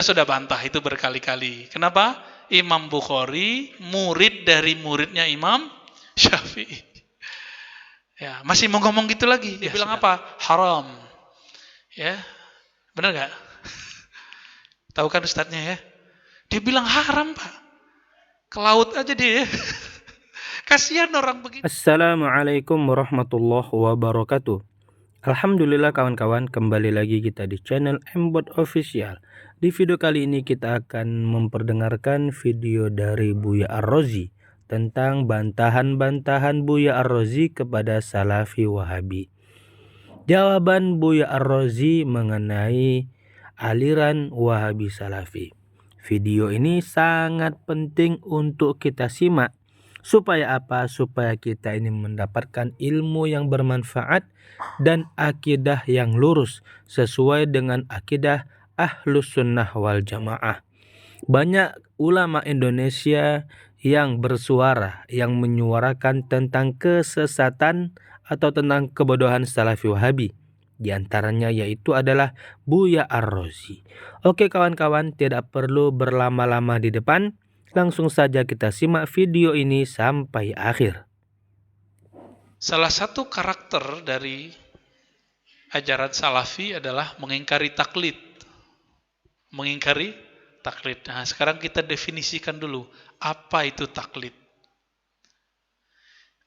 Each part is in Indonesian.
Sudah bantah itu berkali-kali. Kenapa? Imam Bukhari murid dari muridnya Imam Syafi'i. Ya, masih mau ngomong gitu lagi. Dia bilang apa? Haram. Ya, benar nggak? Tahu kan ustadznya ya? Dia bilang haram, Pak. Ke laut aja dia. Kasihan orang begitu. Assalamualaikum warahmatullahi wabarakatuh. Alhamdulillah kawan-kawan, kembali lagi kita di channel Mbot Official. Di video kali ini kita akan memperdengarkan video dari Buya Ar-Razi tentang bantahan-bantahan Buya Ar-Razi kepada Salafi Wahabi. Jawaban Buya Ar-Razi mengenai aliran Wahabi Salafi. Video ini sangat penting untuk kita simak. Supaya apa? Supaya kita ini mendapatkan ilmu yang bermanfaat dan akidah yang lurus sesuai dengan akidah Ahlus Sunnah wal Jamaah. Banyak ulama Indonesia yang bersuara, yang menyuarakan tentang kesesatan atau tentang kebodohan Salafi Wahabi. Di antaranya yaitu adalah Buya Ar-Razi. Oke kawan-kawan, tidak perlu berlama-lama di depan. Langsung saja kita simak video ini sampai akhir. Salah satu karakter dari ajaran Salafi adalah mengingkari taklid. Mengingkari taklid. Nah, sekarang kita definisikan dulu, apa itu taklid?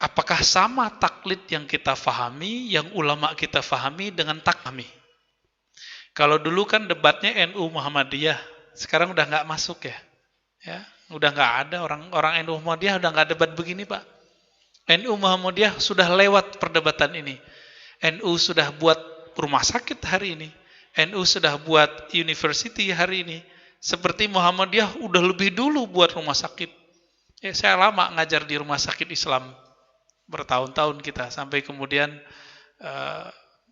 Apakah sama taklid yang kita fahami, yang ulama kita fahami dengan taklid? Kalau dulu kan debatnya NU Muhammadiyah, sekarang udah nggak masuk ya. Udah nggak ada orang NU Muhammadiyah udah nggak debat begini Pak. NU Muhammadiyah sudah lewat perdebatan ini. NU sudah buat rumah sakit hari ini. NU sudah buat university hari ini. Seperti Muhammadiyah udah lebih dulu buat rumah sakit. Saya lama ngajar di rumah sakit Islam. Bertahun-tahun kita. Sampai kemudian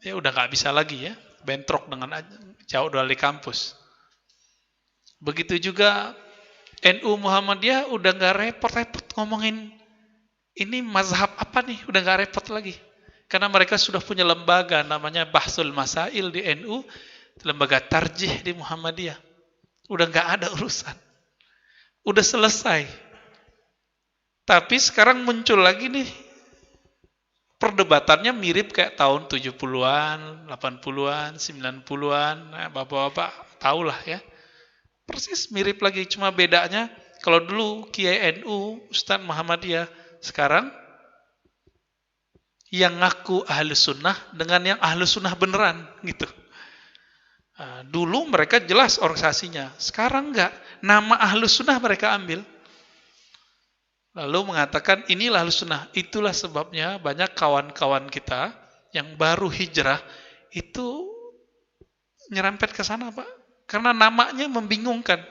ya udah nggak bisa lagi ya. Bentrok dengan jauh dari kampus. Begitu juga NU Muhammadiyah udah nggak repot-repot ngomongin ini mazhab apa nih, udah nggak repot lagi. Karena mereka sudah punya lembaga namanya Bahsul Masail di NU, lembaga tarjih di Muhammadiyah. Udah nggak ada urusan. Udah selesai. Tapi sekarang muncul lagi nih, perdebatannya mirip kayak tahun 70-an, 80-an, 90-an, nah, bapak-bapak tahulah ya. Persis mirip lagi, cuma bedanya kalau dulu Kiai NU, Ustadz Muhammadiyah, sekarang yang ngaku ahlu sunnah dengan yang ahlu sunnah beneran gitu. Nah, dulu mereka jelas organisasinya, sekarang enggak. Nama ahlu sunnah mereka ambil. Lalu mengatakan inilah ahlu sunnah. Itulah sebabnya banyak kawan-kawan kita yang baru hijrah itu nyerempet ke sana Pak. Karena namanya membingungkan.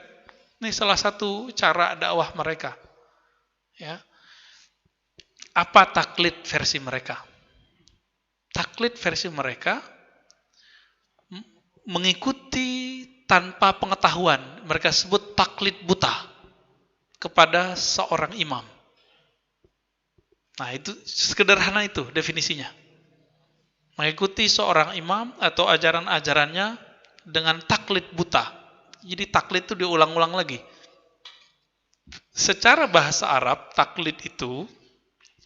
Ini salah satu cara dakwah mereka. Ya. Apa taklid versi mereka? Taklid versi mereka mengikuti tanpa pengetahuan. Mereka sebut taklid buta kepada seorang imam. Nah, itu sederhana itu definisinya. Mengikuti seorang imam atau ajaran-ajarannya dengan taklid buta. Jadi taklid itu diulang-ulang lagi. Secara bahasa Arab, taklid itu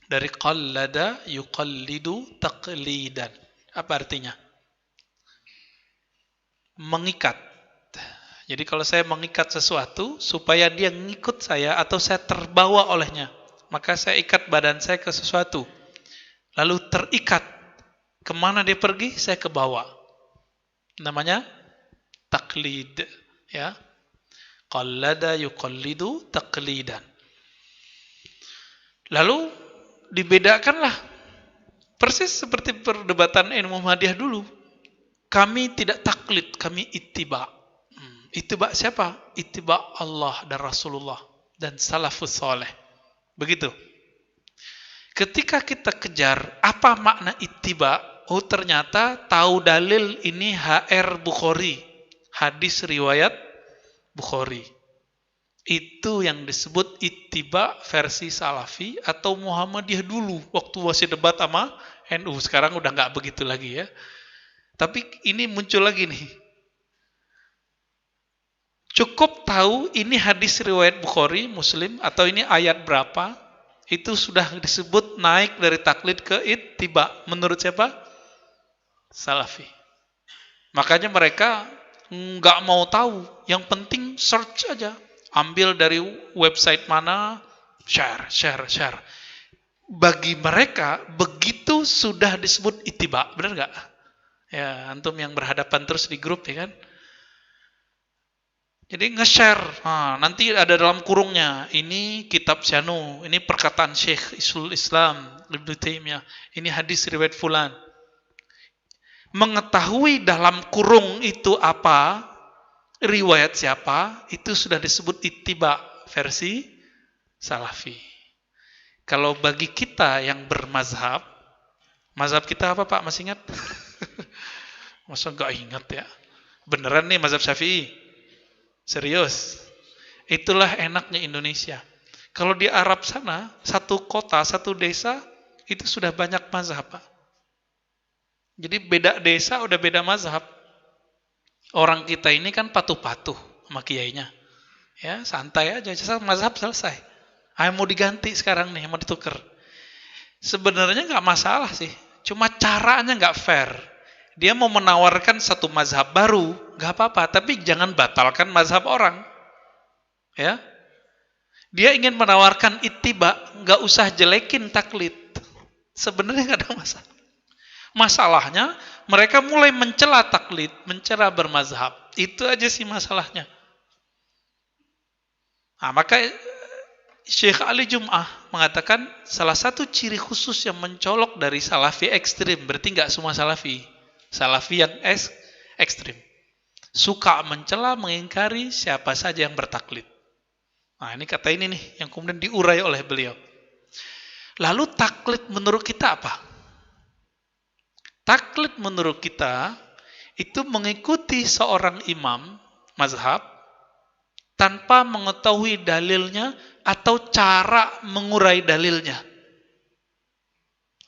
dari qallada yuqallidu taqlidan. Apa artinya? Mengikat. Jadi kalau saya mengikat sesuatu supaya dia ngikut saya atau saya terbawa olehnya, maka saya ikat badan saya ke sesuatu. Lalu terikat. Kemana dia pergi, saya ke bawah. Namanya taklid. Ya. Qallada yuqallidu taqlidan. Lalu dibedakanlah. Persis seperti perdebatan NU Muhammadiyah dulu. Kami tidak taklid, kami ittiba. Ittiba siapa? Ittiba Allah dan Rasulullah dan salafus saleh. Begitu. Ketika kita kejar apa makna ittiba, oh ternyata tahu dalil ini HR Bukhari, hadis riwayat Bukhari. Itu yang disebut ittiba versi Salafi atau Muhammadiyah dulu waktu masih debat sama NU. Sekarang udah nggak begitu lagi ya. Tapi ini muncul lagi nih. Cukup tahu ini hadis riwayat Bukhari, Muslim, atau ini ayat berapa, itu sudah disebut naik dari taklid ke ittiba. Menurut siapa? Salafi. Makanya mereka nggak mau tahu. Yang penting search aja. Ambil dari website mana, share. Bagi mereka, begitu sudah disebut ittiba. Benar nggak? Ya, antum yang berhadapan terus di grup, ya kan? Jadi nge-share, nanti ada dalam kurungnya, ini kitab Syanu, ini perkataan Syekh Isul Islam, Ibnu Taimiyah, ini hadis riwayat fulan. Mengetahui dalam kurung itu apa, riwayat siapa, itu sudah disebut ittiba versi Salafi. Kalau bagi kita yang bermazhab, mazhab kita apa Pak, masih ingat? Masa nggak ingat ya? Beneran nih mazhab Syafi'i? Serius. Itulah enaknya Indonesia. Kalau di Arab sana, satu kota, satu desa, itu sudah banyak mazhab, Pak. Jadi beda desa udah beda mazhab. Orang kita ini kan patuh-patuh sama kiainya. Ya, santai aja, mazhab selesai. Mau diganti sekarang nih, mau ditukar. Sebenarnya nggak masalah sih. Cuma caranya nggak fair. Dia mau menawarkan satu mazhab baru, nggak apa-apa, tapi jangan batalkan mazhab orang. Ya, dia ingin menawarkan ittiba, nggak usah jelekin taklid. Sebenarnya nggak ada masalah. Masalahnya mereka mulai mencela taklid, mencela bermazhab. Itu aja sih masalahnya. Nah, maka Syekh Ali Jum'ah mengatakan salah satu ciri khusus yang mencolok dari Salafi ekstrim, berarti nggak semua Salafi. Salafi yang ekstrim. Suka mencela, mengingkari siapa saja yang bertaklid. Nah, ini kata ini nih, yang kemudian diurai oleh beliau. Lalu taklid menurut kita apa? Taklid menurut kita, itu mengikuti seorang imam, mazhab, tanpa mengetahui dalilnya, atau cara mengurai dalilnya.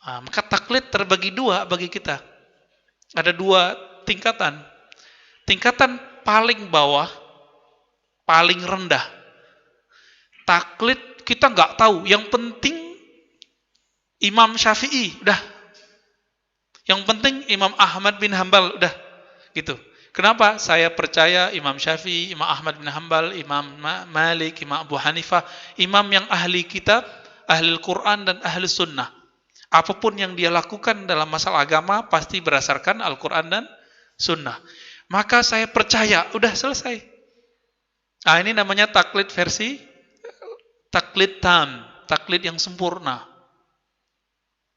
Nah, maka taklid terbagi dua bagi kita. Ada dua tingkatan. Tingkatan paling bawah, paling rendah. Taklid kita nggak tahu. Yang penting Imam Syafi'i, udah. Yang penting Imam Ahmad bin Hambal, udah. Gitu. Kenapa? Saya percaya Imam Syafi'i, Imam Ahmad bin Hambal, Imam Malik, Imam Abu Hanifah, imam yang ahli kitab, ahli Quran dan ahli sunnah. Apapun yang dia lakukan dalam masalah agama pasti berdasarkan Al-Quran dan Sunnah. Maka saya percaya, udah selesai. Nah, ini namanya taklid versi taklid tam, taklid yang sempurna,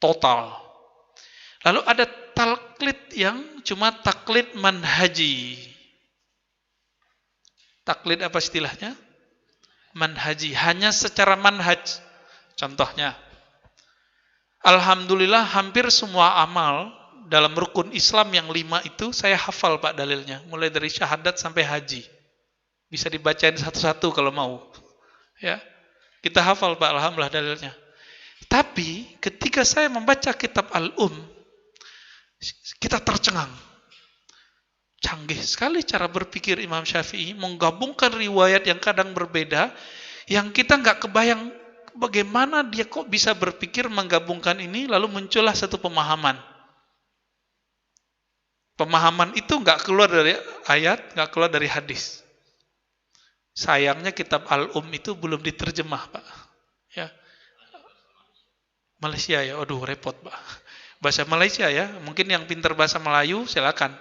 total. Lalu ada taklid yang cuma taklid manhaji. Taklid apa istilahnya? Manhaji, hanya secara manhaj. Contohnya, alhamdulillah hampir semua amal dalam rukun Islam yang 5 itu saya hafal Pak dalilnya. Mulai dari syahadat sampai haji. Bisa dibacain satu-satu kalau mau. Ya, kita hafal Pak, alhamdulillah dalilnya. Tapi ketika saya membaca kitab Al-Um, kita tercengang. Canggih sekali cara berpikir Imam Syafi'i, menggabungkan riwayat yang kadang berbeda, yang kita nggak kebayang bagaimana dia kok bisa berpikir menggabungkan ini, lalu muncullah satu pemahaman. Pemahaman itu nggak keluar dari ayat, nggak keluar dari hadis. Sayangnya kitab Al-Um itu belum diterjemah, Pak. Ya. Malaysia ya, aduh repot, Pak. Bahasa Malaysia ya, mungkin yang pintar bahasa Melayu silakan.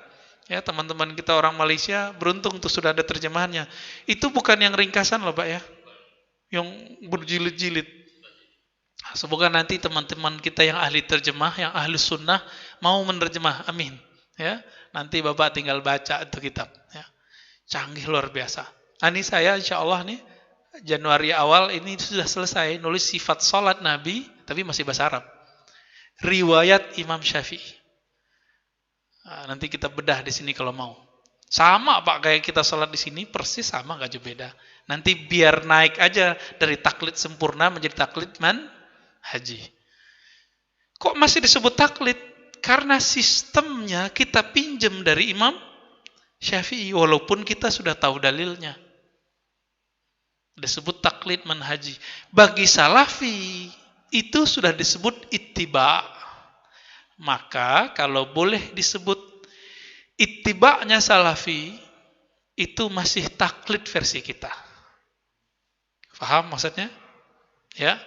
Ya, teman-teman kita orang Malaysia beruntung tuh sudah ada terjemahannya. Itu bukan yang ringkasan loh, Pak ya. Yang berjilid-jilid. Semoga nanti teman-teman kita yang ahli terjemah, yang ahli sunnah mau menerjemah. Amin. Ya, nanti Bapak tinggal baca itu kitab. Ya. Canggih luar biasa. Ini saya insya Allah nih Januari awal ini sudah selesai nulis sifat salat Nabi, tapi masih bahasa Arab. Riwayat Imam Syafi'i. Nah, nanti kita bedah di sini kalau mau. Sama Pak kayak kita salat di sini persis sama, nggak jauh beda. Nanti biar naik aja dari taklid sempurna menjadi taklid manhaji. Kok masih disebut taklid? Karena sistemnya kita pinjam dari Imam Syafi'i, walaupun kita sudah tahu dalilnya. Disebut taklid manhaji. Bagi salafi itu sudah disebut ittiba. Maka kalau boleh disebut ittiba'nya salafi itu masih taklid versi kita. Paham maksudnya? Ya.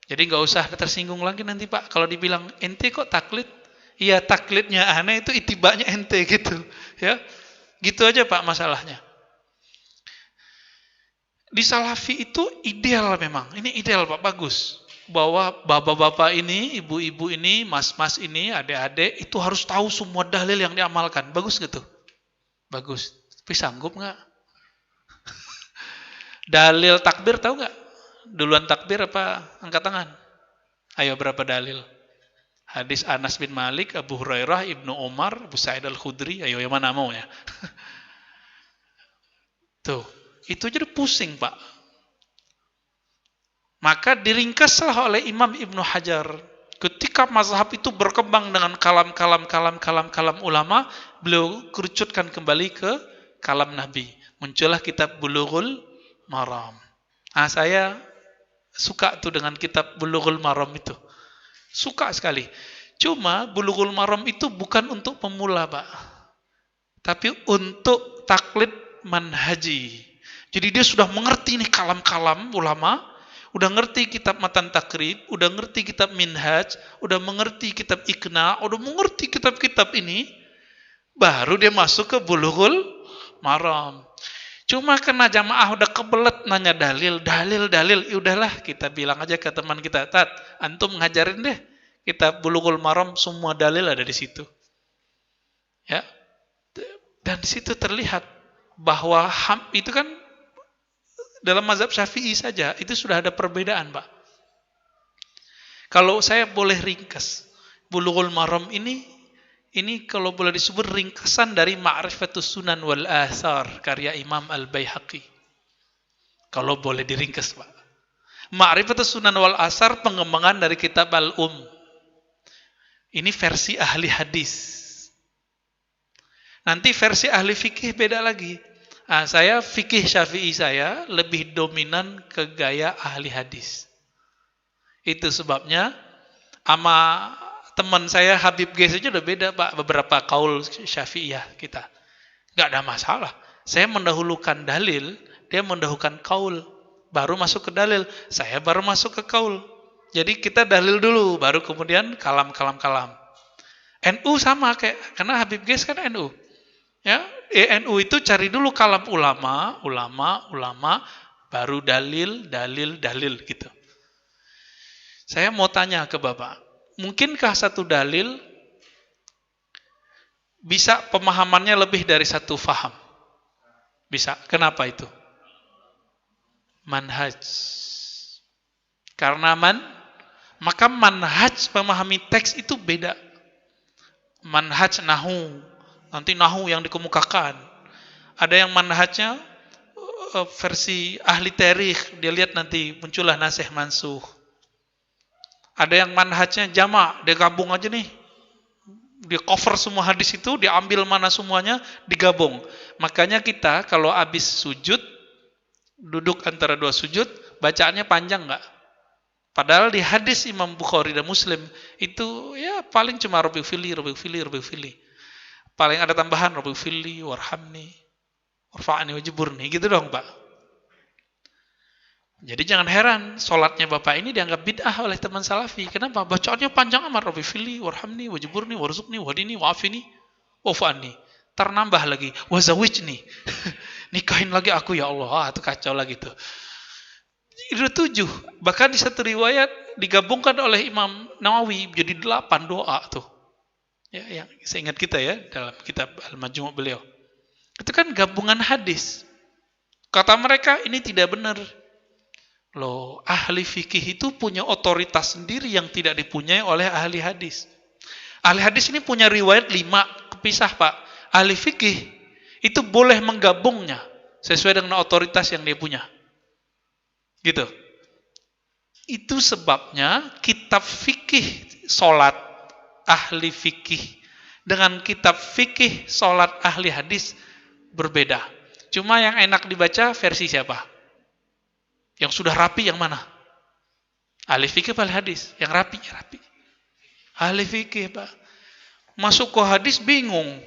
Jadi nggak usah tersinggung lagi nanti Pak kalau dibilang ente kok taklid? Iya taklidnya aneh itu itibanya ente gitu, ya. Gitu aja Pak masalahnya. Di salafi itu ideal memang. Ini ideal Pak, bagus. Bahwa bapak-bapak ini, ibu-ibu ini, mas-mas ini, adik-adik itu harus tahu semua dalil yang diamalkan. Bagus gitu. Bagus. Tapi sanggup nggak? Dalil takbir tahu nggak? Duluan takbir apa angkat tangan? Ayo berapa dalil? Hadis Anas bin Malik, Abu Hurairah, Ibnu Umar, Abu Sa'id Al-Khudri. Ayo yang mana mau ya? Tuh, itu jadi pusing Pak. Maka diringkaslah oleh Imam Ibnu Hajar. Ketika mazhab itu berkembang dengan kalam ulama, beliau kerucutkan kembali ke kalam Nabi. Muncullah kitab Bulughul Maram. Nah, saya suka tuh dengan kitab Bulughul Maram itu. Suka sekali. Cuma Bulughul Maram itu bukan untuk pemula, Pak. Tapi untuk taklid manhaji. Jadi dia sudah mengerti nih kalam-kalam ulama, udah ngerti kitab Matan Takrib, udah ngerti kitab Minhaj, udah mengerti kitab Iqna, udah mengerti kitab-kitab ini, baru dia masuk ke Bulughul Maram. Cuma karena jamaah udah kebelet nanya dalil, ya udahlah kita bilang aja ke teman kita, Tat, antum ngajarin deh kitab Bulughul Maram, semua dalil ada di situ. Ya. Dan di situ terlihat bahwa itu kan dalam mazhab Syafi'i saja itu sudah ada perbedaan, Pak. Kalau saya boleh ringkas, Bulughul Maram ini kalau boleh disebut ringkasan dari Ma'rifatus Sunan wal Athar karya Imam Al-Baihaqi. Kalau boleh diringkas, Pak. Ma'rifatus Sunan wal Athar pengembangan dari kitab Ini versi ahli hadis. Nanti versi ahli fikih beda lagi. Nah, saya fikih Syafi'i saya lebih dominan ke gaya ahli hadis. Itu sebabnya sama teman saya Habib Ges aja udah beda Pak, beberapa kaul Syafi'iyah kita. Nggak ada masalah. Saya mendahulukan dalil, dia mendahulukan kaul, baru masuk ke dalil. Saya baru masuk ke kaul. Jadi kita dalil dulu, baru kemudian kalam. NU sama kayak, karena Habib Ges kan NU. Ya, NU itu cari dulu kalam ulama, baru dalil gitu. Saya mau tanya ke Bapak, mungkinkah satu dalil bisa pemahamannya lebih dari satu faham? Bisa. Kenapa itu? Manhaj. Karena maka manhaj memahami teks itu beda. Manhaj nahu, nanti nahu yang dikemukakan. Ada yang manhajnya versi ahli tarikh, dia lihat nanti muncullah nasih mansuh. Ada yang manhajnya jamak, dia gabung aja nih. Dia cover semua hadis itu, diambil mana semuanya, digabung. Makanya kita kalau habis sujud, duduk antara dua sujud, bacaannya panjang nggak? Padahal di hadis Imam Bukhari dan Muslim itu ya paling cuma Rabbighfirli. Paling ada tambahan Rabbighfirli, warhamni, warfa'ni, wajiburni, gitu dong Pak. Jadi jangan heran, sholatnya Bapak ini dianggap bid'ah oleh teman salafi. Kenapa? Bacaannya panjang amat, Rabbighfirli, warhamni, wajiburni, warzuqni, wahdini, wa'afini, wa'fa'ni. Ternambah lagi, wazawijni. Nikahin lagi aku ya Allah, itu kacau lagi tuh. Itu 7. Bahkan di satu riwayat digabungkan oleh Imam Nawawi jadi 8 doa tuh. Ya, yang saya ingat kita ya dalam kitab Al-Majmu' beliau. Itu kan gabungan hadis. Kata mereka ini tidak benar. Loh, ahli fikih itu punya otoritas sendiri yang tidak dipunyai oleh ahli hadis. Ahli hadis ini punya riwayat 5 kepisah, Pak. Ahli fikih itu boleh menggabungnya sesuai dengan otoritas yang dia punya. Gitu. Itu sebabnya kitab fikih solat ahli fikih dengan kitab fikih solat ahli hadis berbeda. Cuma yang enak dibaca versi siapa? Yang sudah rapi yang mana? Ahli fikih apa ahli hadis? Yang rapi, ya rapi. Ahli fikih, Pak. Masuk ke hadis bingung.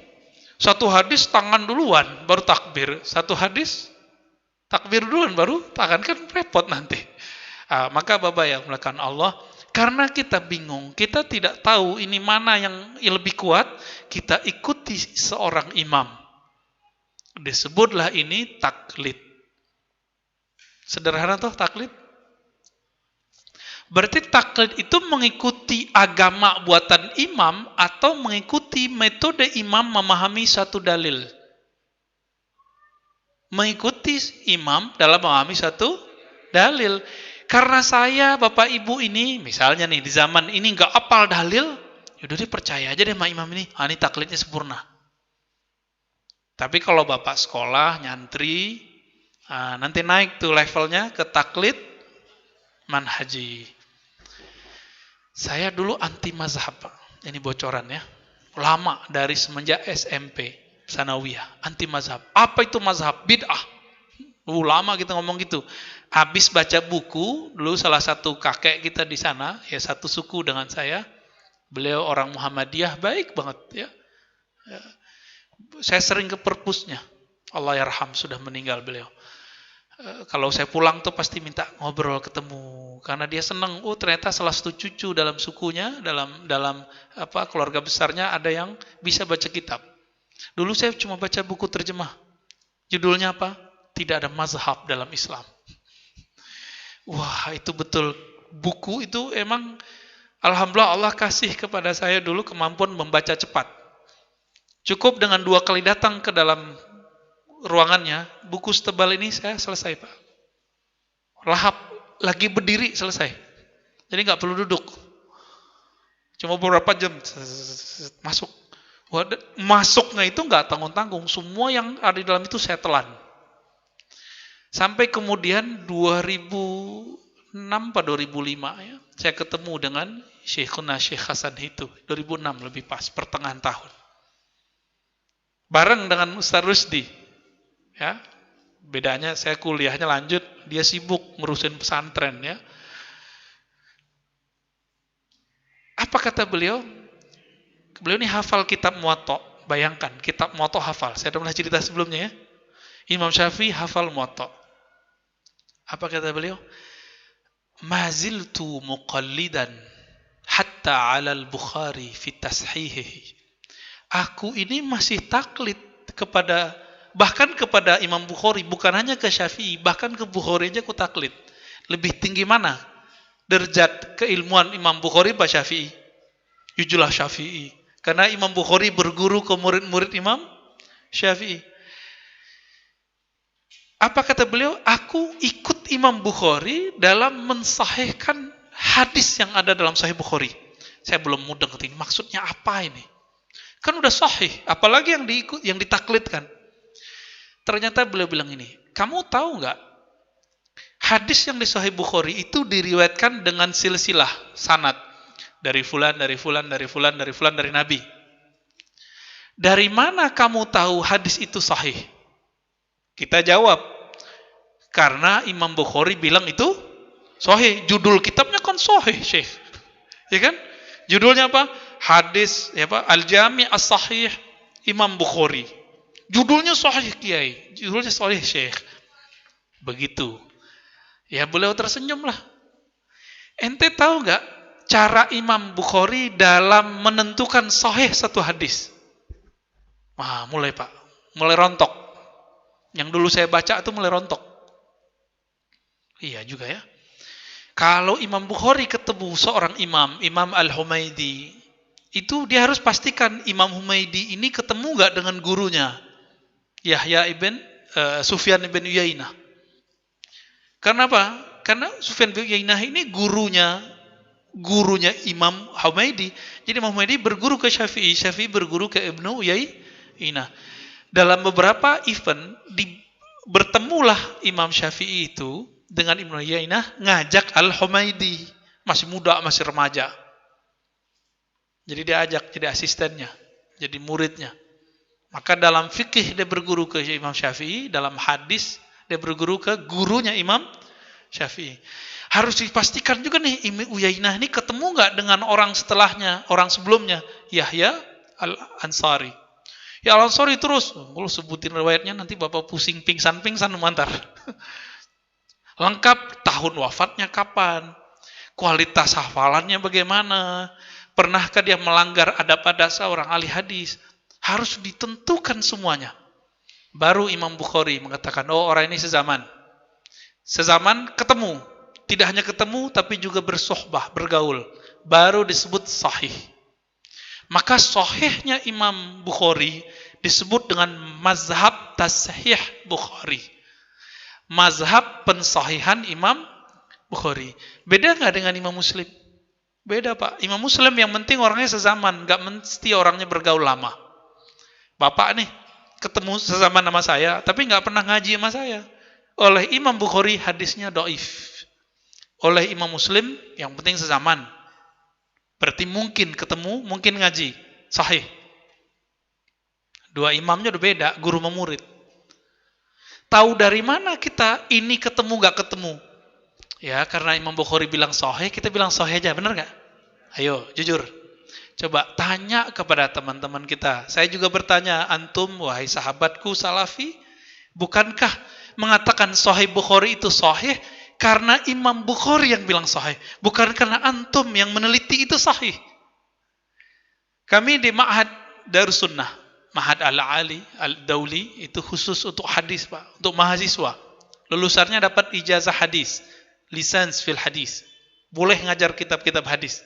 Satu hadis tangan duluan, baru takbir. Satu hadis takbir duluan, baru tangan, kan repot nanti. Maka Bapak yang melakukan Allah, karena kita bingung, kita tidak tahu ini mana yang lebih kuat, kita ikuti seorang imam. Disebutlah ini taklid. Sederhana toh taklid? Berarti taklid itu mengikuti agama buatan imam atau mengikuti metode imam memahami satu dalil. Mengikuti imam dalam memahami satu dalil. Karena saya, Bapak Ibu ini, misalnya nih, di zaman ini nggak apal dalil, yaudah deh percaya aja deh sama imam ini. Ini taklidnya sempurna. Tapi kalau Bapak sekolah, nyantri, nanti naik tuh levelnya ke taklid manhaji. Saya dulu anti mazhab, Pak. Ini bocoran ya. Lama, dari semenjak SMP, sanawiyah, anti mazhab. Apa itu mazhab? Bid'ah. Lama kita ngomong gitu. Habis baca buku, dulu salah satu kakek kita di sana, ya satu suku dengan saya. Beliau orang Muhammadiyah, baik banget ya. Saya sering ke perpusnya. Allah yarham, sudah meninggal beliau. Kalau saya pulang tuh pasti minta ngobrol, ketemu, karena dia senang. Ternyata salah satu cucu dalam sukunya, dalam keluarga besarnya ada yang bisa baca kitab. Dulu saya cuma baca buku terjemah. Judulnya apa? Tidak ada mazhab dalam Islam. Wah, itu betul. Buku itu emang, alhamdulillah Allah kasih kepada saya dulu kemampuan membaca cepat. Cukup dengan 2 kali datang ke dalam ruangannya, buku setebal ini saya selesai, Pak. Lahap, lagi berdiri selesai. Jadi nggak perlu duduk. Cuma beberapa jam masuk. Masuknya itu nggak tanggung-tanggung. Semua yang ada di dalam itu saya telan. Sampai kemudian 2006 atau 2005 ya, saya ketemu dengan Syekhuna Syekh Hasan itu. 2006 lebih pas, pertengahan tahun. Bareng dengan Ustaz Rusdi. Ya. Bedanya saya kuliahnya lanjut, dia sibuk ngurusin pesantren ya. Apa kata beliau? Beliau ini hafal kitab Muwatta. Bayangkan, kitab Muwatta hafal. Saya udah pernah cerita sebelumnya ya. Imam Syafi'i hafal Muwatta. Apa kata beliau? Maziltu muqallidan hatta 'ala al-Bukhari fi tashihihi. Aku ini masih taklid bahkan kepada Imam Bukhari, bukan hanya ke Syafi'i, bahkan ke Bukhari aja aku taklid. Lebih tinggi mana derajat keilmuan Imam Bukhari apa Syafi'i? Yujulah Syafi'i. Karena Imam Bukhari berguru ke murid-murid Imam Syafi'i. Apa kata beliau? Aku ikut Imam Bukhari dalam mensahihkan hadis yang ada dalam Sahih Bukhari. Saya belum mudeng ngerti maksudnya apa ini. Kan udah sahih, apalagi yang ditaklidkan. Ternyata beliau bilang ini, kamu tahu nggak? Hadis yang di Sahih Bukhari itu diriwayatkan dengan silsilah sanad dari fulan, dari fulan, dari fulan, dari fulan, dari Nabi. Dari mana kamu tahu hadis itu sahih? Kita jawab, karena Imam Bukhari bilang itu sahih. Judul kitabnya kan sahih, Syekh. Ya kan? Judulnya apa? Hadis Al-Jami' As-Sahih Imam Bukhari. Judulnya sahih, Kiai. Judulnya sahih, Syekh. Begitu. Ya beliau tersenyum lah. Ente tahu nggak cara Imam Bukhari dalam menentukan sahih satu hadis? Mulai Pak, mulai rontok. Yang dulu saya baca itu mulai rontok. Iya juga ya. Kalau Imam Bukhari ketemu seorang Imam Al-Humaidi, itu dia harus pastikan Imam Humaidi ini ketemu nggak dengan gurunya Yahya ibn Sufyan ibn Uyainah. Karena apa? Karena Sufyan ibn Uyainah ini gurunya Imam Humaidi. Jadi Imam Humaidi berguru ke Syafi'i, Syafi'i berguru ke Ibnu Uyainah. Dalam beberapa event bertemulah Imam Syafi'i itu dengan Ibnu Uyainah ngajak Al-Humaidi, masih muda, masih remaja. Jadi dia ajak jadi asistennya, jadi muridnya. Maka dalam fikih dia berguru ke Imam Syafi'i, dalam hadis dia berguru ke gurunya Imam Syafi'i. Harus dipastikan juga nih, Ibnu Uyainah ini ketemu nggak dengan orang setelahnya, orang sebelumnya, Yahya Al-Ansari. Ya Al-Ansari terus, kalau sebutin riwayatnya nanti Bapak pusing pingsan mantar. Lengkap, tahun wafatnya kapan, kualitas hafalannya bagaimana, pernahkah dia melanggar adab-adab seorang ahli hadis. Harus ditentukan semuanya. Baru Imam Bukhari mengatakan, oh orang ini sezaman. Sezaman ketemu. Tidak hanya ketemu, tapi juga bersohbah, bergaul. Baru disebut sahih. Maka sahihnya Imam Bukhari disebut dengan mazhab tasahih Bukhari. Mazhab pensahihan Imam Bukhari. Beda nggak dengan Imam Muslim? Beda Pak. Imam Muslim yang penting orangnya sezaman, nggak mesti orangnya bergaul lama. Bapak nih, ketemu sezaman sama saya, tapi nggak pernah ngaji sama saya. Oleh Imam Bukhari hadisnya dhaif. Oleh Imam Muslim yang penting sezaman. Berarti mungkin ketemu, mungkin ngaji. Sahih. Dua imamnya udah beda, guru sama murid. Tahu dari mana kita ini ketemu gak ketemu? Ya, karena Imam Bukhari bilang sahih, kita bilang sahih aja, benar gak? Ayo, jujur. Coba tanya kepada teman-teman kita. Saya juga bertanya, antum, wahai sahabatku salafi, bukankah mengatakan sahih Bukhari itu sahih karena Imam Bukhari yang bilang sahih, bukan karena antum yang meneliti itu sahih? Kami di Ma'had Darussunnah, Ma'had Al-Ali, Al-Dauli, itu khusus untuk hadis Pak, untuk mahasiswa. Lulusannya dapat ijazah hadis, lisans fil hadis. Boleh ngajar kitab-kitab hadis.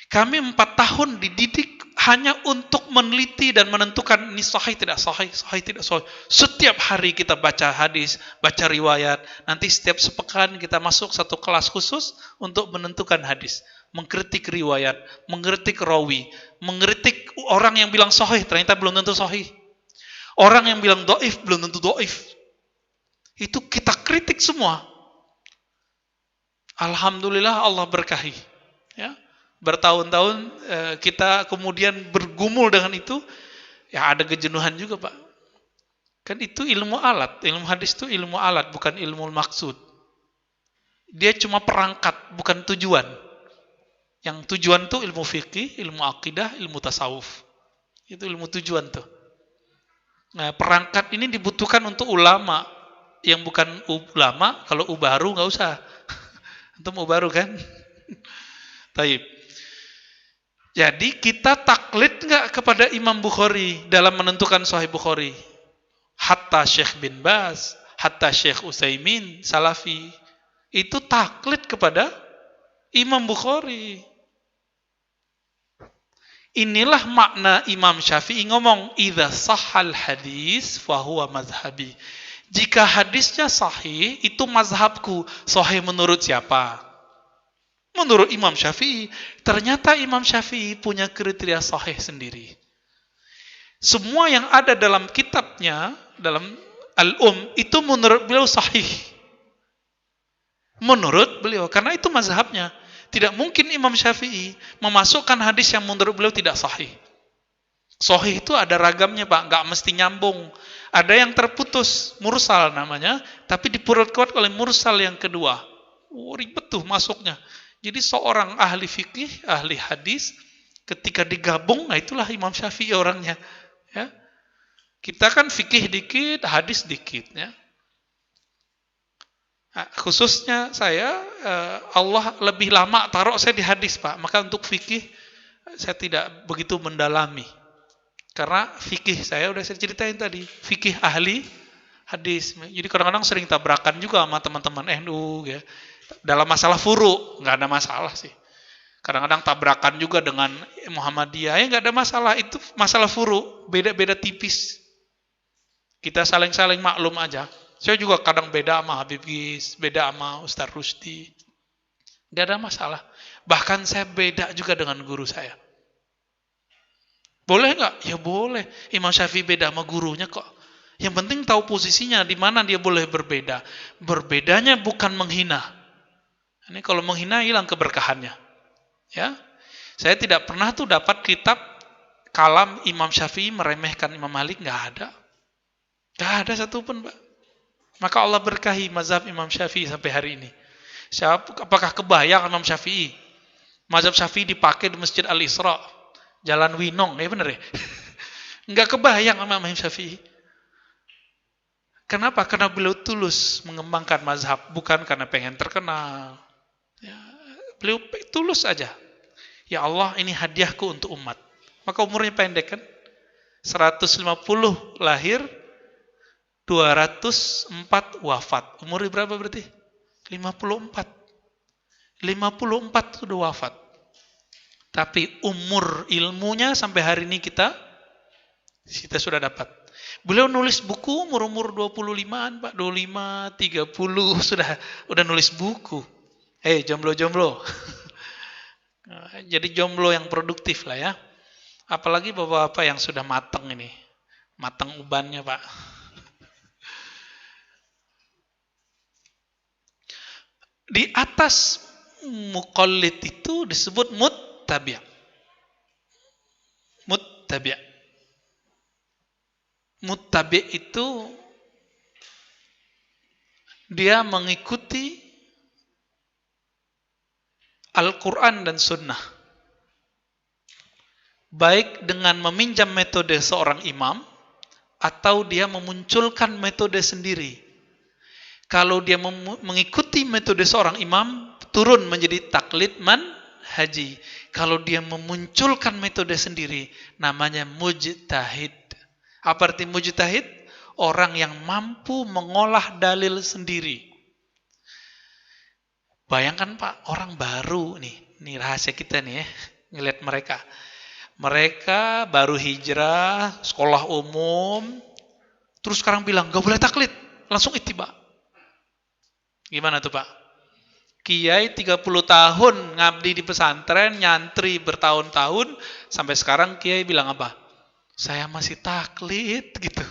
Kami 4 tahun dididik hanya untuk meneliti dan menentukan ini sahih tidak sahih, sahih tidak sahih. Setiap hari kita baca hadis, baca riwayat. Nanti setiap sepekan kita masuk satu kelas khusus untuk menentukan hadis. Mengkritik riwayat, mengkritik rawi, mengkritik orang yang bilang sahih, ternyata belum tentu sahih. Orang yang bilang dhaif, belum tentu dhaif. Itu kita kritik semua. Alhamdulillah Allah berkahi. Ya. Bertahun-tahun kita kemudian bergumul dengan itu, ya ada kejenuhan juga Pak. Kan itu ilmu alat, ilmu hadis itu ilmu alat, bukan ilmu maksud. Dia cuma perangkat, bukan tujuan. Yang tujuan tuh ilmu fikih, ilmu akidah, ilmu tasawuf. Itu ilmu tujuan tuh. Nah, perangkat ini dibutuhkan untuk ulama. Yang bukan ulama, kalau ubaru nggak usah. Antum ubaru kan? Taib. Jadi kita taklid nggak kepada Imam Bukhari dalam menentukan Sahih Bukhari? Hatta Syekh bin Baz, hatta Syekh Utsaimin, Salafi, itu taklid kepada Imam Bukhari. Inilah makna Imam Syafi'i ngomong, idza sahhal hadis fahuwa mazhabi. Jika hadisnya sahih, itu mazhabku. Sahih menurut siapa? Menurut Imam Syafi'i. Ternyata Imam Syafi'i punya kriteria sahih sendiri. Semua yang ada dalam kitabnya, dalam itu menurut beliau sahih. Menurut beliau, karena itu mazhabnya. Tidak mungkin Imam Syafi'i memasukkan hadis yang menurut beliau tidak sahih. Sahih itu ada ragamnya Pak, nggak mesti nyambung. Ada yang terputus, mursal namanya, tapi diperkuat oleh mursal yang kedua. Ribet tuh masuknya. Jadi seorang ahli fikih, ahli hadis, ketika digabung, nah itulah Imam Syafi'i orangnya. Ya. Kita kan fikih dikit, hadis dikit. Ya. Nah, khususnya saya, Allah lebih lama taruh saya di hadis Pak. Maka untuk fikih, saya tidak begitu mendalami. Karena fikih saya udah saya ceritain tadi, fikih ahli hadis. Jadi kadang-kadang sering tabrakan juga sama teman-teman NU ya. Dalam masalah furu, nggak ada masalah sih. Kadang-kadang tabrakan juga dengan Muhammadiyah, ya nggak ada masalah. Itu masalah furu, beda-beda tipis. Kita saling-saling maklum aja. Saya juga kadang beda sama Habib Gis, beda sama Ustaz Rusdi. Nggak ada masalah. Bahkan saya beda juga dengan guru saya. Boleh nggak? Ya boleh. Imam Syafi'i beda sama gurunya kok. Yang penting tahu posisinya, di mana dia boleh berbeda. Berbedanya bukan menghina. Ini kalau menghina hilang keberkahannya. Ya, saya tidak pernah tuh dapat kitab kalam Imam Syafi'i meremehkan Imam Malik, nggak ada. Nggak ada satupun Pak. Maka Allah berkahi mazhab Imam Syafi'i sampai hari ini. Apakah kebayang Imam Syafi'i? Mazhab Syafi'i dipakai di Masjid Al-Isra, Jalan Winong, ya bener ya? Enggak kebayang sama Imam Syafi'i. Kenapa? Karena beliau tulus mengembangkan mazhab, bukan karena pengen terkenal. Ya, beliau tulus aja. Ya Allah, ini hadiahku untuk umat. Maka umurnya pendek kan? 150 lahir, 204 wafat. Umurnya berapa berarti? 54. 54 sudah wafat. Tapi umur ilmunya sampai hari ini kita sudah dapat. Beliau nulis buku umur 25-an, Pak. 25, 30 udah nulis buku. Jomblo-jomblo. Jadi jomblo yang produktif lah ya. Apalagi bapak-bapak yang sudah matang ini. Matang ubannya, Pak. Di atas muqallid itu disebut muttabi'. Muttabi'. Muttabi' itu dia mengikuti Al-Quran dan Sunnah. Baik dengan meminjam metode seorang imam, atau dia memunculkan metode sendiri. Kalau dia mengikuti metode seorang imam, turun menjadi taklid manhaji. Kalau dia memunculkan metode sendiri, namanya mujtahid. Apa arti mujtahid? Orang yang mampu mengolah dalil sendiri. Bayangkan Pak, orang baru nih rahasia kita nih ya, ngelihat mereka. Mereka baru hijrah, sekolah umum, terus sekarang bilang, gak boleh taklid, langsung ittiba. Gimana tuh Pak? Kiai 30 tahun ngabdi di pesantren, nyantri bertahun-tahun, sampai sekarang Kiai bilang apa? Saya masih taklid gitu.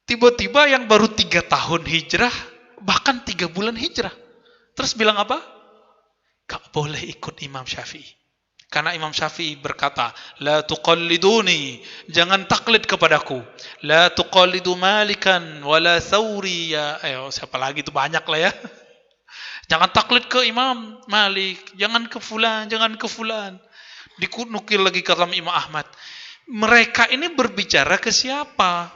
Tiba-tiba yang baru 3 tahun hijrah, bahkan 3 bulan hijrah. Terus bilang apa? Gak boleh ikut Imam Syafi'i. Karena Imam Syafi'i berkata, La tuqalliduni, jangan taklid kepadaku. La tuqallidu Malikan, wala Thawri, ya. Siapa lagi itu banyak lah ya. Jangan taklid ke Imam Malik, jangan ke fulan, jangan ke fulan. Dinukil lagi kalam Imam Ahmad. Mereka ini berbicara ke siapa?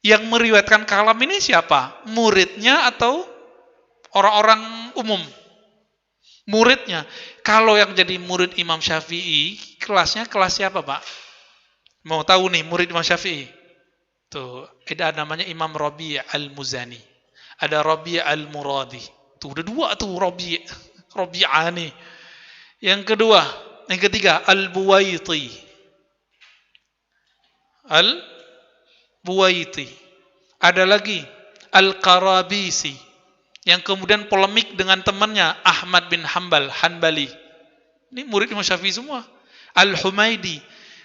Yang meriwayatkan kalam ini siapa? Muridnya atau orang-orang umum? Muridnya. Kalau yang jadi murid Imam Syafi'i, kelasnya kelas siapa Pak? Mau tahu nih murid Imam Syafi'i? Tuh, ada namanya Imam Rabi' al-Muzani. Ada Rabi' al-Muradi. Tuh, udah 2 tuh Rabi'ani. Yang ketiga, Al-Buwaiti. Al-Buwaiti. Ada lagi Al-Qarabisi, yang kemudian polemik dengan temannya Ahmad bin Hanbali. Ini murid Imam Syafi'i semua. Al-Humaidi,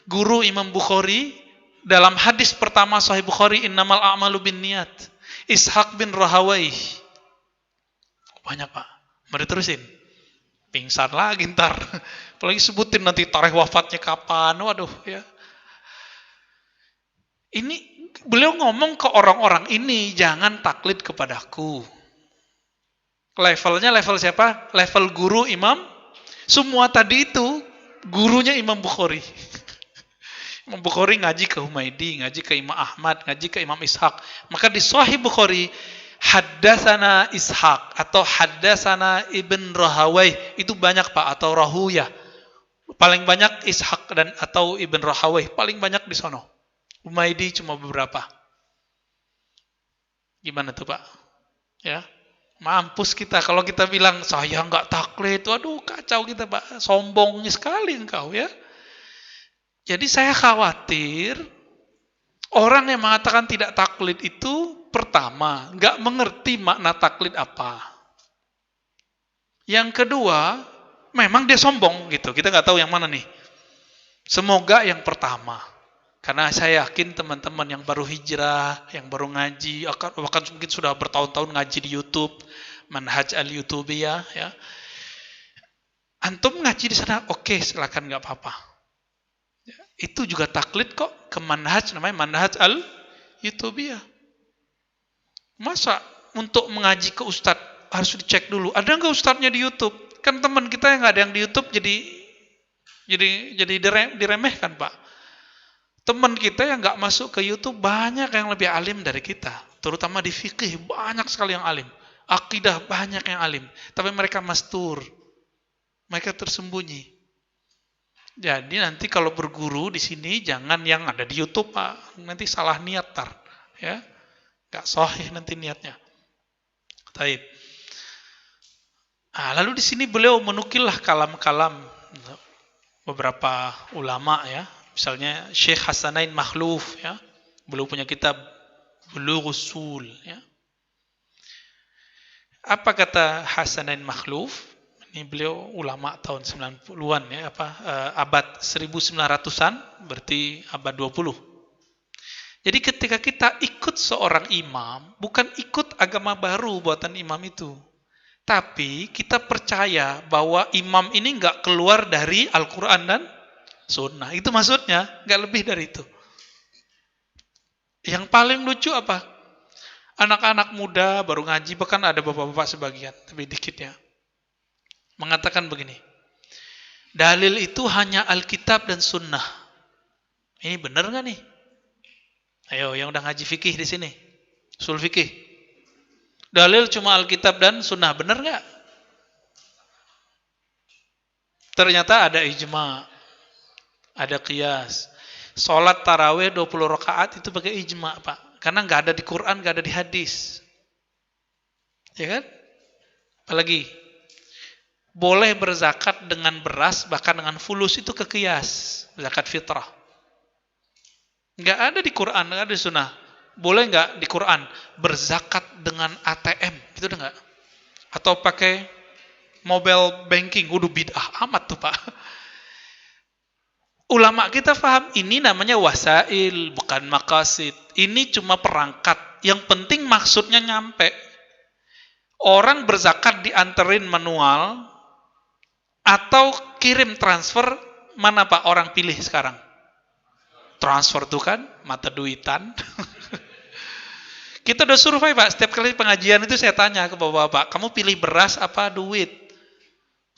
guru Imam Bukhari dalam hadis pertama Sahih Bukhari, innamal a'malu binniyat. Ishaq bin Rahawai. Banyak Pak. Mau diterusin? Pingsan lagi ntar. Apalagi sebutin nanti tarikh wafatnya kapan. Waduh ya. Ini beliau ngomong ke orang-orang ini, jangan taklid kepadaku. Levelnya level siapa? Level guru Imam. Semua tadi itu gurunya Imam Bukhari. Imam Bukhari ngaji ke Humaidi, ngaji ke Imam Ahmad, ngaji ke Imam Ishaq. Maka di Sahih Bukhari, haddatsana Ishaq atau haddatsana Ibn Rahawai, itu banyak Pak, atau Rahuyah. Paling banyak Ishaq dan atau Ibn Rahawai, paling banyak di sono. Humaidi cuma beberapa. Gimana tuh Pak? Ya. Mampus kita kalau kita bilang saya enggak taklid. Waduh, kacau kita Pak. Sombongnya sekali engkau ya. Jadi saya khawatir orang yang mengatakan tidak taklid itu, pertama, enggak mengerti makna taklid apa. Yang kedua, memang dia sombong gitu. Kita enggak tahu yang mana nih. Semoga yang pertama. Karena saya yakin teman-teman yang baru hijrah, yang baru ngaji, bahkan mungkin sudah bertahun-tahun ngaji di YouTube, Manhaj al-Yutubiyah, ya. Antum ngaji di sana, oke, silakan, nggak apa-apa. Ya, itu juga taklid kok ke manhaj, namanya Manhaj al-Yutubiyah. Masa untuk mengaji ke ustadz harus dicek dulu. Ada nggak ustadznya di YouTube? Kan teman kita yang nggak ada yang di YouTube jadi diremehkan, Pak. Teman kita yang nggak masuk ke YouTube banyak yang lebih alim dari kita. Terutama di fikih banyak sekali yang alim. Akidah banyak yang alim. Tapi mereka mastur. Mereka tersembunyi. Jadi nanti kalau berguru di sini jangan yang ada di YouTube, Pak. Nanti salah niat tar, ya. Enggak sahih nanti niatnya. Taib. Nah, lalu di sini beliau menukillah kalam-kalam beberapa ulama, ya. Misalnya Syekh Hasanain Makhluf, ya. Beliau punya kitab Bulughus Sul, ya. Apa kata Hasanain Makhluf? Ini beliau ulama tahun 90-an, ya, abad 1900-an, berarti abad 20. Jadi ketika kita ikut seorang imam, bukan ikut agama baru buatan imam itu. Tapi kita percaya bahwa imam ini nggak keluar dari Al-Quran dan Sunnah. Itu maksudnya, nggak lebih dari itu. Yang paling lucu apa? Anak-anak muda baru ngaji, bahkan ada bapak-bapak sebagian, tapi dikit ya. Mengatakan begini, dalil itu hanya Alkitab dan Sunnah. Ini benar nggak nih? Ayo, yang udah ngaji fikih di sini, usul fikih. Dalil cuma Alkitab dan Sunnah, benar nggak? Ternyata ada ijma, ada qiyas. Sholat tarawih 20 rakaat itu pakai ijma, Pak. Karena nggak ada di Quran, nggak ada di hadis. Ya kan? Apalagi boleh berzakat dengan beras, bahkan dengan fulus itu ke qiyas, zakat fitrah. Nggak ada di Quran, nggak ada di sunnah. Boleh nggak di Quran berzakat dengan ATM? Itu udah nggak? Atau pakai mobile banking? Udah bid'ah amat tuh, Pak. Ulama kita paham ini namanya wasail, bukan maqasid. Ini cuma perangkat. Yang penting maksudnya nyampe. Orang berzakat dianterin manual atau kirim transfer, mana Pak orang pilih sekarang? Transfer tuh kan, mata duitan. Kita udah survei, Pak. Setiap kali pengajian itu saya tanya ke bapak-bapak, kamu pilih beras apa duit?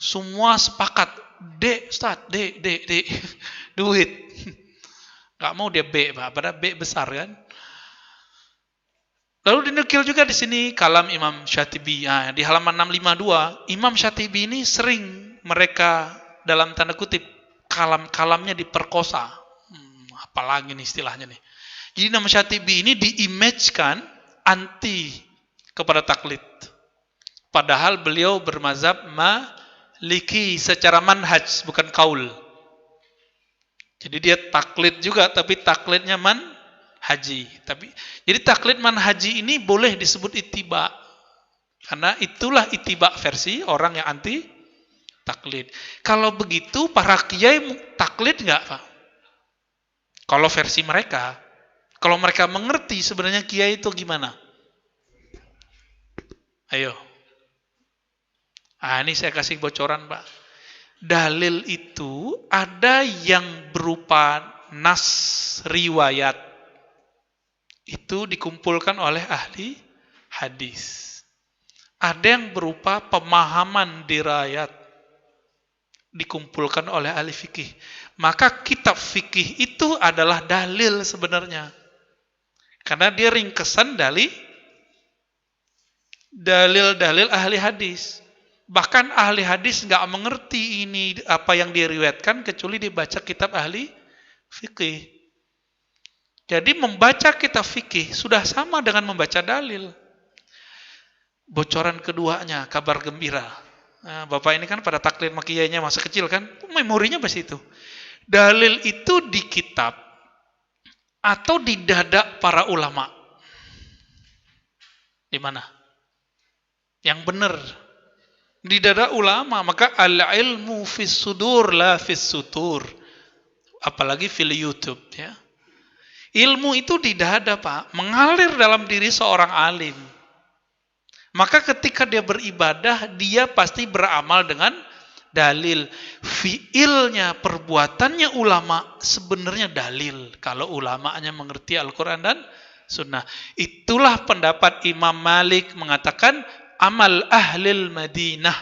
Semua sepakat, D, Ustaz, D. Duit. Gak mau dia B, Pak. Padahal B besar kan. Lalu dinukil juga di sini kalam Imam Syatibi. Nah, di halaman 652, Imam Syatibi ini sering mereka dalam tanda kutip kalam-kalamnya diperkosa. Apalagi nih istilahnya nih. Jadi Imam Syatibi ini diimagekan anti kepada taklid. Padahal beliau bermazhab Maliki secara manhaj, bukan kaul. Jadi dia taklid juga, tapi taklidnya manhaji. Jadi taklid manhaji ini boleh disebut ittiba. Karena itulah ittiba versi orang yang anti taklid. Kalau begitu para kiai taklid enggak, Pak? Kalau versi mereka, kalau mereka mengerti sebenarnya kiai itu gimana? Ayo. Ini saya kasih bocoran, Pak. Dalil itu ada yang berupa nas riwayat. Itu dikumpulkan oleh ahli hadis. Ada yang berupa pemahaman dirayat. Dikumpulkan oleh ahli fikih. Maka kitab fikih itu adalah dalil sebenarnya. Karena dia ringkesan dari dalil-dalil ahli hadis. Bahkan ahli hadis nggak mengerti ini apa yang diriwayatkan kecuali dibaca kitab ahli fikih. Jadi membaca kitab fikih sudah sama dengan membaca dalil. Bocoran keduanya, kabar gembira. Nah, Bapak ini kan pada taklid makiyahnya masa kecil kan, memorinya pasti itu. Dalil itu di kitab atau di dada para ulama? Di mana? Yang benar. Di dada ulama, maka al-ilmu fis sudur la fis sutur. Apalagi fil YouTube, ya. Ilmu itu di dada, Pak, mengalir dalam diri seorang alim. Maka ketika dia beribadah, dia pasti beramal dengan dalil. Fiilnya, perbuatannya ulama sebenarnya dalil. Kalau ulamanya mengerti Al-Quran dan sunnah. Itulah pendapat Imam Malik mengatakan amal ahlil Madinah.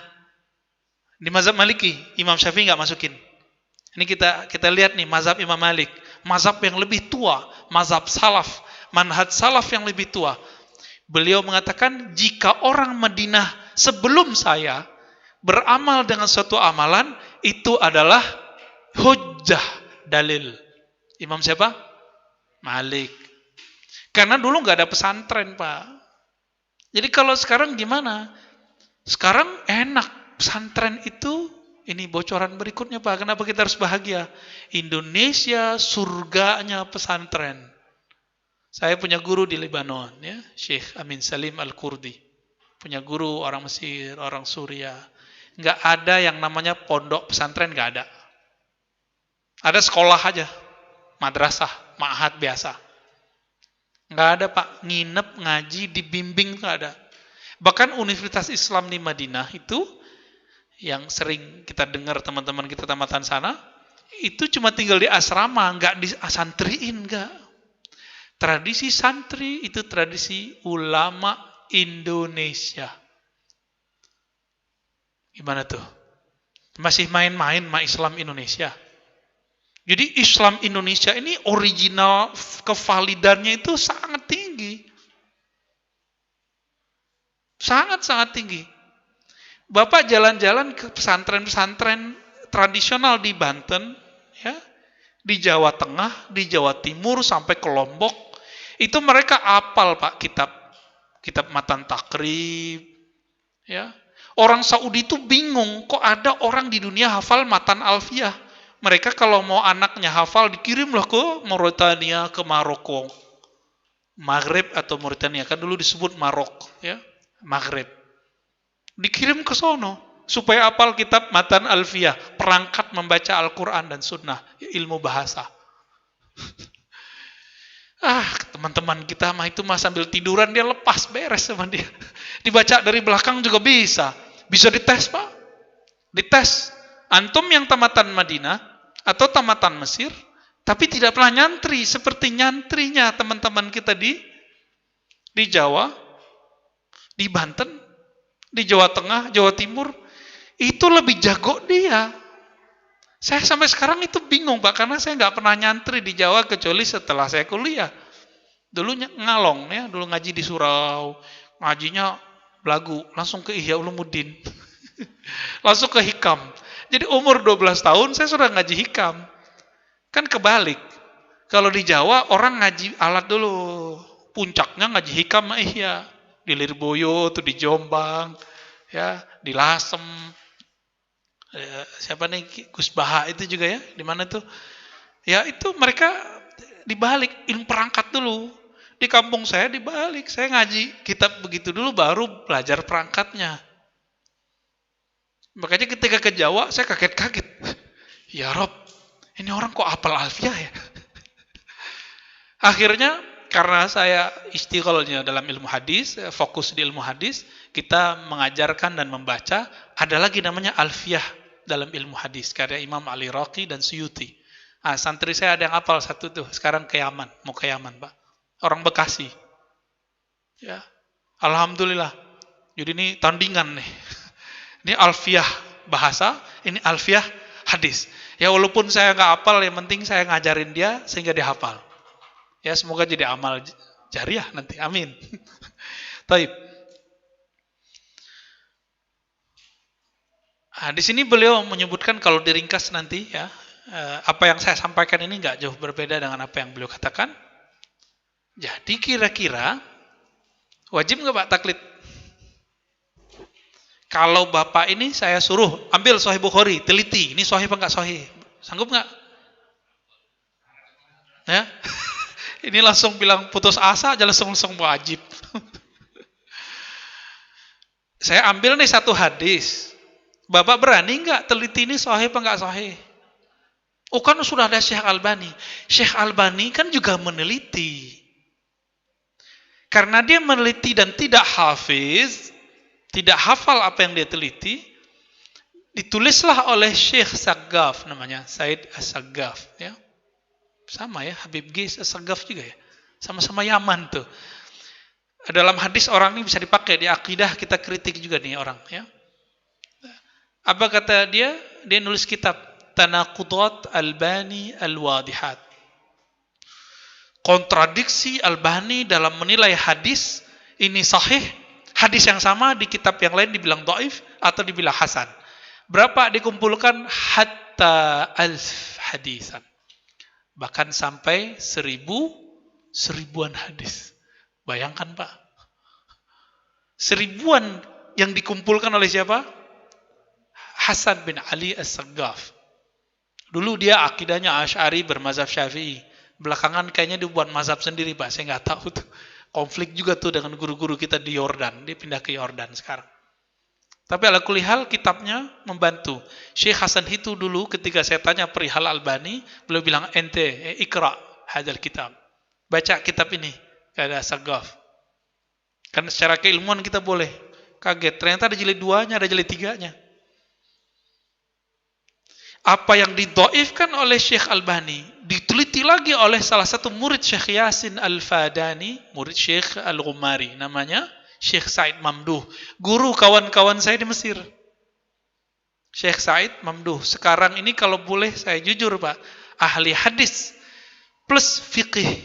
Di mazhab Maliki, Imam Syafi'i nggak masukin. Ini kita lihat nih mazhab Imam Malik, mazhab yang lebih tua, mazhab salaf, manhaj salaf yang lebih tua. Beliau mengatakan jika orang Madinah sebelum saya beramal dengan suatu amalan, itu adalah hujjah, dalil. Imam siapa? Malik. Karena dulu nggak ada pesantren, Pak. Jadi kalau sekarang gimana? Sekarang enak, pesantren itu, ini bocoran berikutnya Pak, kenapa kita harus bahagia? Indonesia surganya pesantren. Saya punya guru di Lebanon, ya, Syekh Amin Salim Al-Kurdi. Punya guru orang Mesir, orang Suriah. Nggak ada yang namanya pondok pesantren, nggak ada. Ada sekolah aja, madrasah, ma'had biasa. Nggak ada Pak, nginep, ngaji, dibimbing, nggak ada. Bahkan Universitas Islam di Madinah itu, yang sering kita dengar teman-teman kita tamatan sana, itu cuma tinggal di asrama, nggak disantriin, nggak. Tradisi santri itu tradisi ulama Indonesia. Gimana tuh? Masih main-main sama Islam Indonesia. Jadi Islam Indonesia ini original kevalidannya itu sangat tinggi. Sangat-sangat tinggi. Bapak jalan-jalan ke pesantren-pesantren tradisional di Banten, ya, di Jawa Tengah, di Jawa Timur, sampai ke Lombok, itu mereka apal Pak kitab Matan Takrib, ya. Orang Saudi itu bingung, kok ada orang di dunia hafal Matan Alfiyah. Mereka kalau mau anaknya hafal dikirimlah ke Mauritania, ke Maroko, Maghrib atau Mauritania, kan dulu disebut Marok, ya, Maghrib. Dikirim ke sono supaya hafal kitab Matan Alfiyah, perangkat membaca Al-Quran dan Sunnah, ilmu bahasa. Teman-teman kita mah itu mah sambil tiduran dia lepas beres sama dia. Dibaca dari belakang juga bisa. Bisa dites Pak. Dites. Antum yang tamatan Madinah atau tamatan Mesir, tapi tidak pernah nyantri seperti nyantrinya teman-teman kita di Jawa, di Banten, di Jawa Tengah, Jawa Timur, itu lebih jago dia. Saya sampai sekarang itu bingung Pak, karena saya nggak pernah nyantri di Jawa kecuali setelah saya kuliah. Dulu ngalong ya, dulu ngaji di surau, ngajinya belagu, langsung ke Ihya Ulumuddin, langsung ke Hikam. Jadi umur 12 tahun saya sudah ngaji Hikam. Kan kebalik. Kalau di Jawa orang ngaji alat dulu, puncaknya ngaji Hikam sama Ihya. Di Lirboyo, tuh di Jombang, ya, di Lasem. Siapa nih Gus Baha itu juga ya, di mana tuh? Ya itu mereka dibalik ilmu perangkat dulu. Di kampung saya dibalik, saya ngaji kitab begitu dulu baru belajar perangkatnya. Makanya ketika ke Jawa saya kaget-kaget. Ya Rob, ini orang kok hafal Alfiyah ya? Akhirnya karena saya istigholnya dalam ilmu hadis, fokus di ilmu hadis, kita mengajarkan dan membaca, ada lagi namanya Alfiyah dalam ilmu hadis, karya Imam Ali Raqi dan Suyuti. Santri saya ada yang hafal satu tuh, sekarang ke Yaman, mau ke Yaman Pak. Orang Bekasi. Ya, alhamdulillah. Jadi ini tandingan nih. Ini Alfiyah bahasa, ini Alfiyah hadis. Ya walaupun saya nggak hafal, yang penting saya ngajarin dia sehingga dia hafal. Ya semoga jadi amal jariah nanti. Amin. Taib. Di sini beliau menyebutkan kalau diringkas nanti ya, apa yang saya sampaikan ini nggak jauh berbeda dengan apa yang beliau katakan. Jadi kira-kira wajib nggak Pak taklid? Kalau Bapak ini saya suruh ambil Sahih Bukhari, teliti, ini sahih apa enggak sahih? Sanggup enggak? Ya. Ini langsung bilang putus asa aja langsung wajib. Saya ambil nih satu hadis. Bapak berani enggak teliti ini sahih apa enggak sahih? Oh kan sudah ada Syekh Albani. Syekh Albani kan juga meneliti. Karena dia meneliti dan tidak hafiz, tidak hafal apa yang dia teliti, ditulislah oleh Syekh Saggaf namanya, Said As-Saggaf ya. Sama ya, Habib Ghis As-Saggaf juga ya. Sama-sama Yaman tuh. Dalam hadis orang ini bisa dipakai di akidah, kita kritik juga nih orang ya. Apa kata dia? Dia nulis kitab Tanaqudat Albani Al-Wadihat. Kontradiksi Albani dalam menilai hadis ini sahih, hadis yang sama di kitab yang lain dibilang dhaif atau dibilang hasan. Berapa dikumpulkan? Hatta alf hadisan. Bahkan sampai seribuan hadis. Bayangkan Pak. Seribuan yang dikumpulkan oleh siapa? Hasan bin Ali As-Saggaf. Dulu dia akidahnya Asy'ari bermazhab Syafi'i. Belakangan kayaknya dia buat mazhab sendiri Pak. Saya nggak tahu tuh. Konflik juga tuh dengan guru-guru kita di Yordan. Dia pindah ke Yordan sekarang. Tapi ala kulli hal kitabnya membantu. Syekh Hasan itu dulu ketika saya tanya perihal Albani, beliau bilang ente ikra hadal kitab. Baca kitab ini. Kata Saggaf. Karena secara keilmuan kita boleh. Kaget. Ternyata ada jilid 2-nya, ada jilid 3-nya. Apa yang didoifkan oleh Syekh Albani diteliti lagi oleh salah satu murid Syekh Yasin Al-Fadani, murid Syekh Al-Ghumari, namanya Syekh Said Mamduh, guru kawan-kawan saya di Mesir. Syekh Said Mamduh. Sekarang ini kalau boleh saya jujur Pak, ahli hadis plus fikih,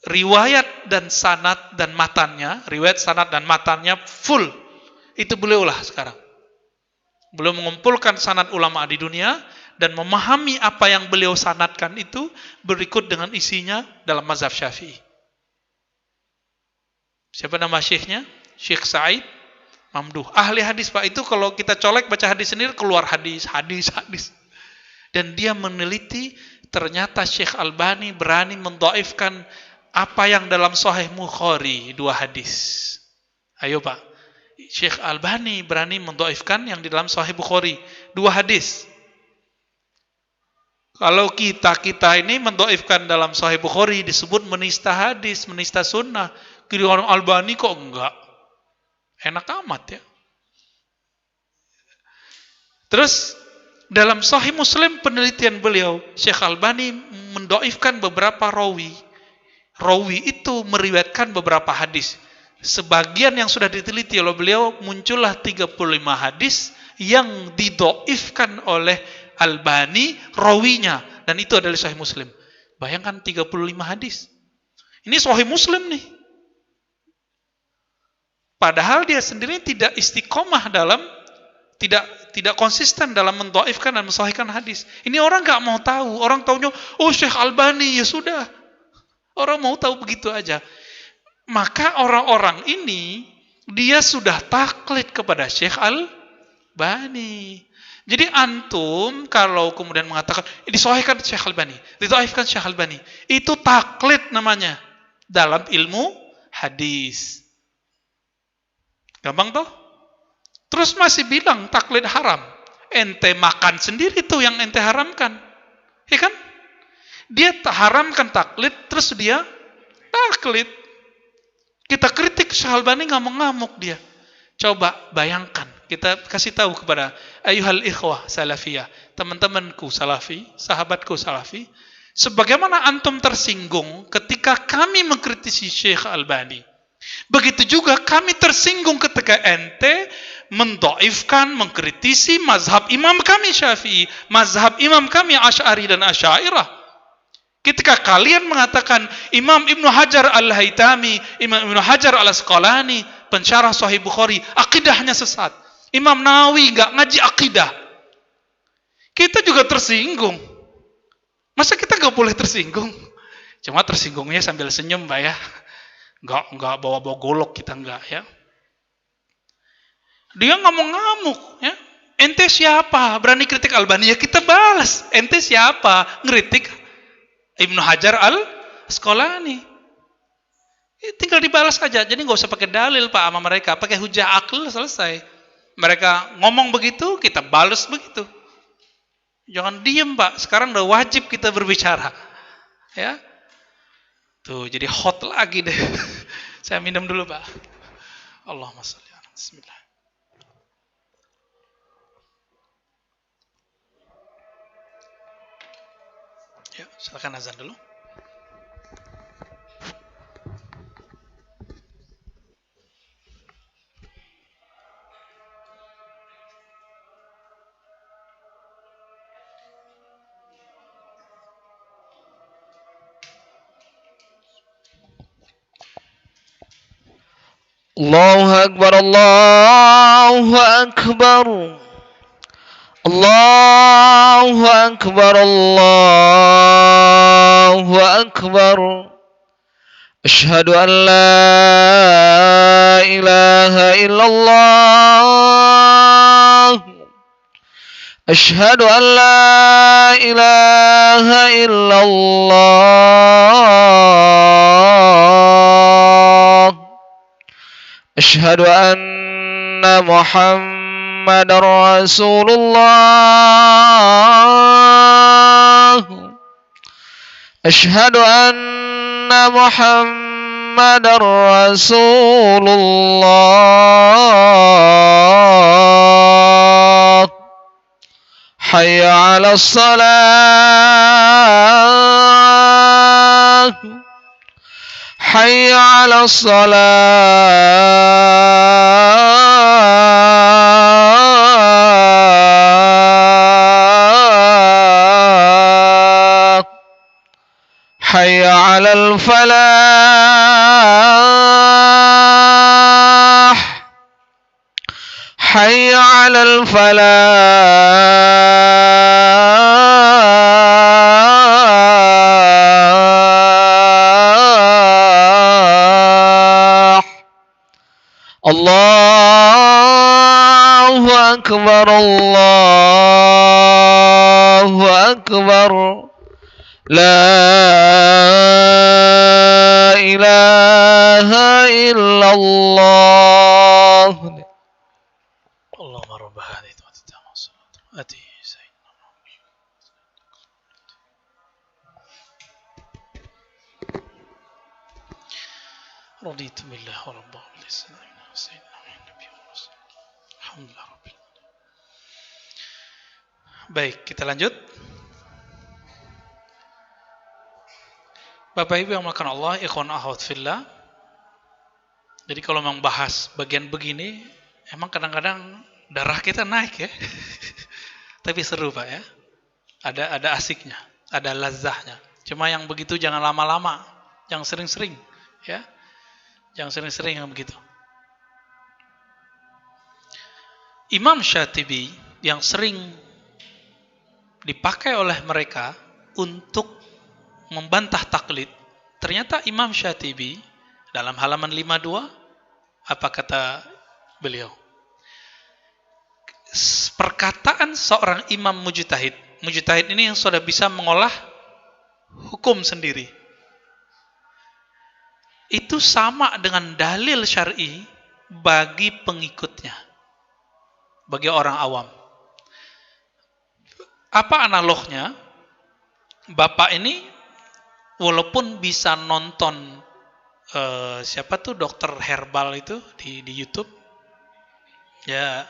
riwayat dan sanad dan matannya, riwayat sanad dan matannya full. Itu beliaulah sekarang. Beliau mengumpulkan sanad ulama di dunia dan memahami apa yang beliau sanadkan itu berikut dengan isinya dalam mazhab Syafi'i. Siapa nama syekhnya? Syekh Said Mamduh. Ahli hadis Pak. Itu kalau kita colek baca hadis sendiri keluar hadis. Dan dia meneliti ternyata Syekh Albani berani mendhaifkan apa yang dalam Sahih Bukhari 2 hadis. Ayo Pak. Syekh Albani berani mendhaifkan yang di dalam Sahih Bukhari 2 hadis. Kalau kita ini mendhaifkan dalam Sahih Bukhari disebut menista hadis, menista sunnah. Kiri orang Albani kok enggak? Enak amat ya. Terus dalam Sahih Muslim penelitian beliau, Syekh Albani mendhaifkan beberapa rawi. Rawi itu meriwayatkan beberapa hadis. Sebagian yang sudah diteliti oleh beliau muncullah 35 hadis yang didhaifkan oleh Albani rawinya, dan itu adalah Sahih Muslim. Bayangkan 35 hadis. Ini Sahih Muslim nih. Padahal dia sendiri tidak istiqomah dalam tidak konsisten dalam mendhaifkan dan mensahihkan hadis. Ini orang nggak mau tahu. Orang taunya, oh Syekh Albani, ya sudah. Orang mau tahu begitu aja. Maka orang-orang ini dia sudah taklid kepada Syekh Albani. Jadi antum kalau kemudian mengatakan disahihkan Syekh Albani, didhaifkan Syekh Albani, itu taklid namanya dalam ilmu hadis. Gampang toh? Terus masih bilang taklid haram. Ente makan sendiri tuh yang ente haramkan. Ya kan? Dia haramkan taklid, terus dia taklid. Kita kritik Syekh Albani ngamuk-ngamuk dia. Coba bayangkan, kita kasih tahu kepada ayuhal ikhwah salafiyah, teman-temanku salafi, sahabatku salafi, sebagaimana antum tersinggung ketika kami mengkritisi Syekh Albani. Begitu juga kami tersinggung ketika ente mendhaifkan, mengkritisi mazhab imam kami Syafi'i, mazhab imam kami Asy'ari dan Asy'ariyah. Ketika kalian mengatakan Imam Ibnu Hajar Al-Haytami, Imam Ibnu Hajar Al-Asqalani, pensyarah Sahih Bukhari, akidahnya sesat. Imam Nawawi enggak ngaji akidah. Kita juga tersinggung. Masa kita enggak boleh tersinggung? Cuma tersinggungnya sambil senyum, Pak ya. Enggak bawa-bawa golok kita enggak ya. Dia ngamuk-ngamuk ya. Ente siapa? Berani kritik Albani, ya kita balas. Ente siapa? Ngeritik Ibnu Hajar Al-Asqalani. Tinggal dibalas aja. Jadi nggak usah pakai dalil Pak sama mereka, pakai hujah akal selesai. Mereka ngomong begitu, kita balas begitu. Jangan diem Pak. Sekarang udah wajib kita berbicara. Ya. Tuh, jadi hot lagi deh. Saya minum dulu Pak. Allahumma sholli ala Bismillah. Ya, silakan azan dulu. الله أكبر الله أكبر الله أكبر الله أكبر أشهد أن لا إله إلا الله أشهد أن لا إله إلا الله أشهد أن محمد رسول الله أشهد أن محمد رسول الله حي على الصلاة حي على الصلاة حي على الفلاح حي على الفلاح الله أكبر الله أكبر لا إله إلا الله اللهم رب هذه الدعوة والصلاة آتي سيدنا رضيت بالله ربا وبالإسلام سيدنا النبي ورسول alhamdulillah rabbil alamin. Baik, kita lanjut. Bapak Ibu yang melakukan Allah, ikhwan akhwat fillah. Jadi kalau memang bahas bagian begini, emang kadang-kadang darah kita naik ya. Tapi seru Pak ya. Ada asiknya, ada lazahnya. Cuma yang begitu jangan lama-lama, yang sering-sering ya. Jangan sering-sering yang begitu. Imam Syatibi yang sering dipakai oleh mereka untuk membantah taklid, ternyata Imam Syatibi dalam halaman 52 apa kata beliau? Perkataan seorang imam mujtahid. Mujtahid ini yang sudah bisa mengolah hukum sendiri. Itu sama dengan dalil syar'i bagi pengikutnya. Bagi orang awam. Apa analognya? Bapak ini walaupun bisa nonton siapa tuh dokter herbal itu di YouTube, ya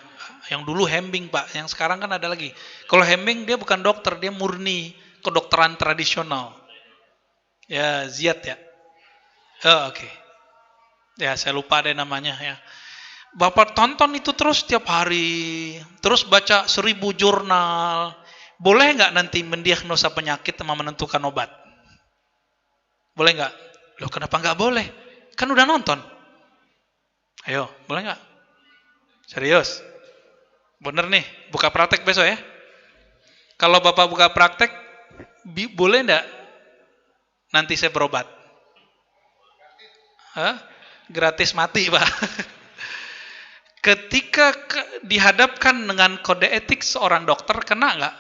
yang dulu Hembing Pak, yang sekarang kan ada lagi. Kalau Hembing dia bukan dokter, dia murni kedokteran tradisional. Ya Ziyad ya. Oke. Ya saya lupa deh namanya ya. Bapak tonton itu terus tiap hari, terus baca 1000 jurnal. Boleh nggak nanti mendiagnosa penyakit sama menentukan obat? Boleh nggak? Loh kenapa nggak boleh? Kan udah nonton. Ayo, boleh nggak? Serius? Bener nih, buka praktek besok ya. Kalau Bapak buka praktek, boleh nggak nanti saya berobat? Hah? Gratis mati Pak. Ketika dihadapkan dengan kode etik seorang dokter, kena nggak?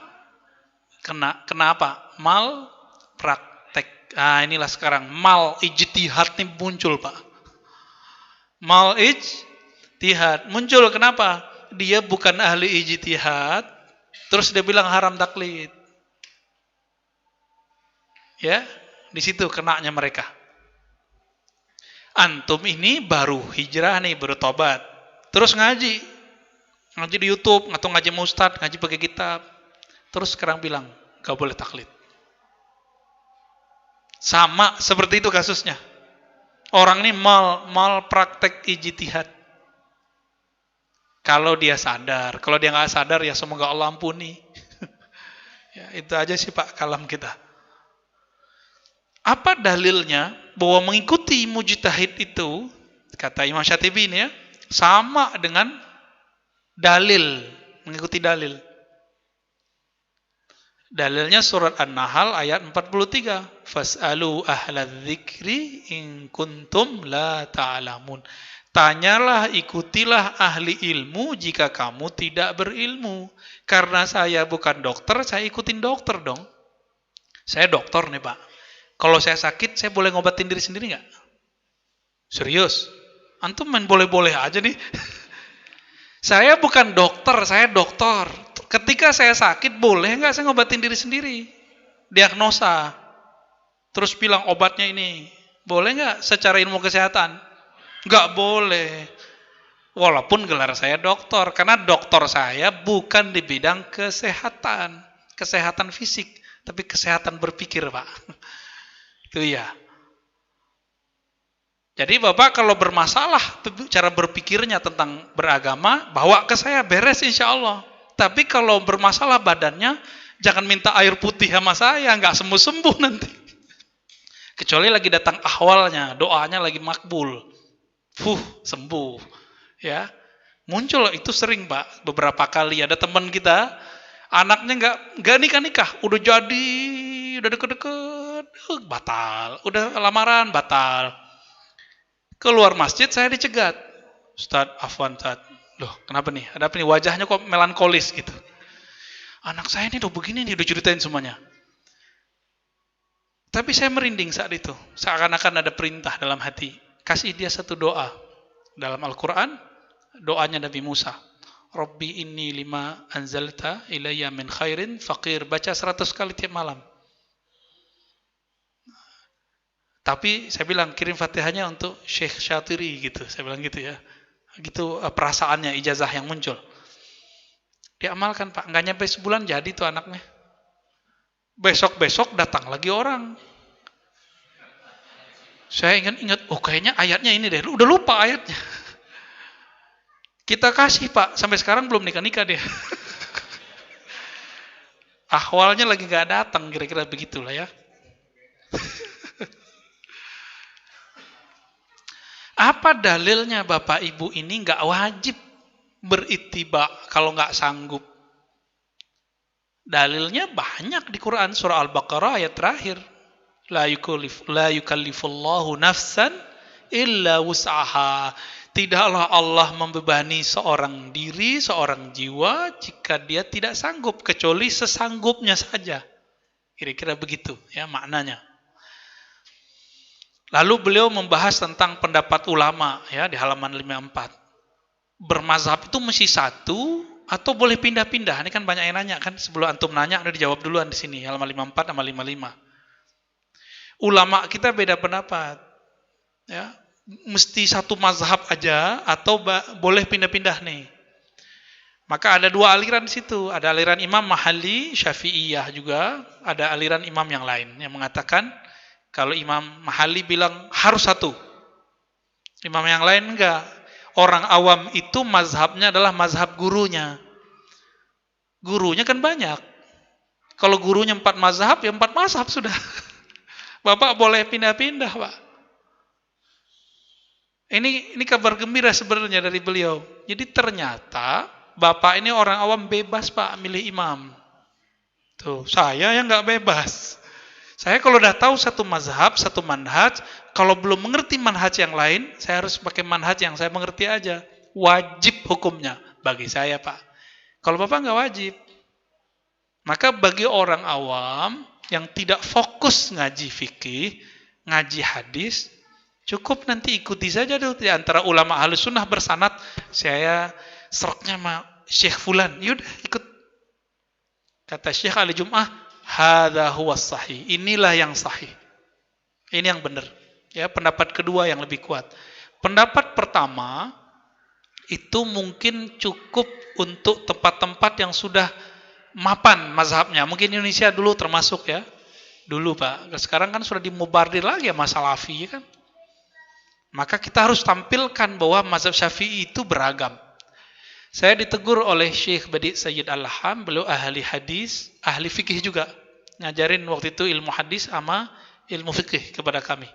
Kena. Kenapa? Mal praktek. Ah inilah sekarang mal ijtihad nih muncul Pak. Mal ijtihad muncul. Kenapa? Dia bukan ahli ijtihad, terus dia bilang haram taklid. Ya, di situ kenanya mereka. Antum ini baru hijrah nih, baru tobat. Terus ngaji di YouTube, atau ngaji Ustadz, ngaji pakai kitab. Terus sekarang bilang, gak boleh taklid. Sama seperti itu kasusnya. Orang ini mal praktek ijtihad. Kalau dia sadar, kalau dia nggak sadar ya semoga Allah ampuni. Ya, itu aja sih Pak kalam kita. Apa dalilnya bahwa mengikuti mujtahid itu Kata Imam Syatibi ini ya, sama dengan dalil, mengikuti dalil. Dalilnya surat An-Nahl ayat 43. Fas'alu ahla dzikri in kuntum la ta'lamun. Tanyalah, ikutilah ahli ilmu jika kamu tidak berilmu. Karena saya bukan dokter, saya ikutin dokter dong. Saya dokter nih Pak. Kalau saya sakit, saya boleh ngobatin diri sendiri nggak? Serius? Antum main boleh-boleh aja nih. Saya bukan dokter, saya dokter. Ketika saya sakit, boleh nggak saya ngobatin diri sendiri? Diagnosa. Terus bilang obatnya ini. Boleh nggak secara ilmu kesehatan? Nggak boleh. Walaupun gelar saya dokter. Karena dokter saya bukan di bidang kesehatan. Kesehatan fisik. Tapi kesehatan berpikir, Pak. Itu ya. Jadi Bapak kalau bermasalah cara berpikirnya tentang beragama, bawa ke saya, beres insya Allah. Tapi kalau bermasalah badannya, jangan minta air putih sama saya, nggak sembuh-sembuh nanti. Kecuali lagi datang ahwalnya, doanya lagi makbul. Sembuh. Ya, muncul itu sering Pak, beberapa kali ada teman kita, anaknya nggak nikah, udah jadi, udah deket-deket, batal, udah lamaran, batal. Keluar masjid saya dicegat. Ustaz, afwan Ustaz. Loh, kenapa nih? Ada apa nih? Wajahnya kok melankolis gitu. Anak saya ini udah begini nih, udah ceritain semuanya. Tapi saya merinding saat itu. Seakan-akan ada perintah dalam hati. Kasih dia satu doa. Dalam Al-Quran, doanya Nabi Musa. Rabbi inni lima anzalta ilayya min khairin faqir. Baca 100 kali tiap malam. Tapi saya bilang kirim Fatihahnya untuk Syekh Syatiri gitu. Saya bilang gitu ya. Gitu perasaannya, ijazah yang muncul. Diamalkan Pak. Nggak nyampe sebulan jadi tuh anaknya. Besok-besok datang lagi orang. Saya ingat, oh kayaknya ayatnya ini deh. Udah lupa ayatnya. Kita kasih Pak. Sampai sekarang belum nikah-nikah dia. Ahwalnya lagi nggak datang. Kira-kira begitulah ya. Apa dalilnya Bapak Ibu ini nggak wajib berittiba kalau nggak sanggup? Dalilnya banyak di Quran surah Al-Baqarah ayat terakhir. La yukallifullahu nafsan illa wus'aha. Tidaklah Allah membebani seorang diri, seorang jiwa jika dia tidak sanggup kecuali sesanggupnya saja. Kira-kira begitu ya maknanya. Lalu beliau membahas tentang pendapat ulama ya di halaman 54. Bermazhab itu mesti satu atau boleh pindah-pindah? Ini kan banyak yang nanya kan, sebelum antum nanya udah dijawab duluan di sini halaman 54 sama 55. Ulama kita beda pendapat. Ya, mesti satu mazhab aja atau boleh pindah-pindah nih. Maka ada dua aliran di situ, ada aliran Imam Mahalli, Syafi'iyah juga, ada aliran imam yang lain yang mengatakan kalau Imam Mahalli bilang harus satu. Imam yang lain enggak. Orang awam itu mazhabnya adalah mazhab gurunya. Gurunya kan banyak. Kalau gurunya 4 mazhab, ya 4 mazhab sudah. Bapak boleh pindah-pindah, Pak. Ini kabar gembira sebenarnya dari beliau. Jadi ternyata Bapak ini orang awam bebas, Pak, milih imam. Tuh, saya yang enggak bebas. Saya kalau udah tahu satu mazhab, satu manhaj, kalau belum mengerti manhaj yang lain, saya harus pakai manhaj yang saya mengerti aja. Wajib hukumnya bagi saya, Pak. Kalau Bapak nggak wajib. Maka bagi orang awam yang tidak fokus ngaji fikih, ngaji hadis, cukup nanti ikuti saja dulu di antara ulama Ahlus Sunnah bersanad, saya seraknya sama Syekh Fulan, yaudah ikut. Kata Syekh Ali Jum'ah, hadza huwas sahih. Inilah yang sahih. Ini yang benar. Ya, pendapat kedua yang lebih kuat. Pendapat pertama itu mungkin cukup untuk tempat-tempat yang sudah mapan mazhabnya. Mungkin Indonesia dulu termasuk ya. Dulu Pak. Sekarang kan sudah dimubardir lagi ya masalah Salafi kan. Maka kita harus tampilkan bahwa mazhab Syafi'i itu beragam. Saya ditegur oleh Syekh Badi Sayyid Al-Laham, beliau ahli hadis, ahli fikih juga. Ngajarin waktu itu ilmu hadis sama ilmu fikih kepada kami.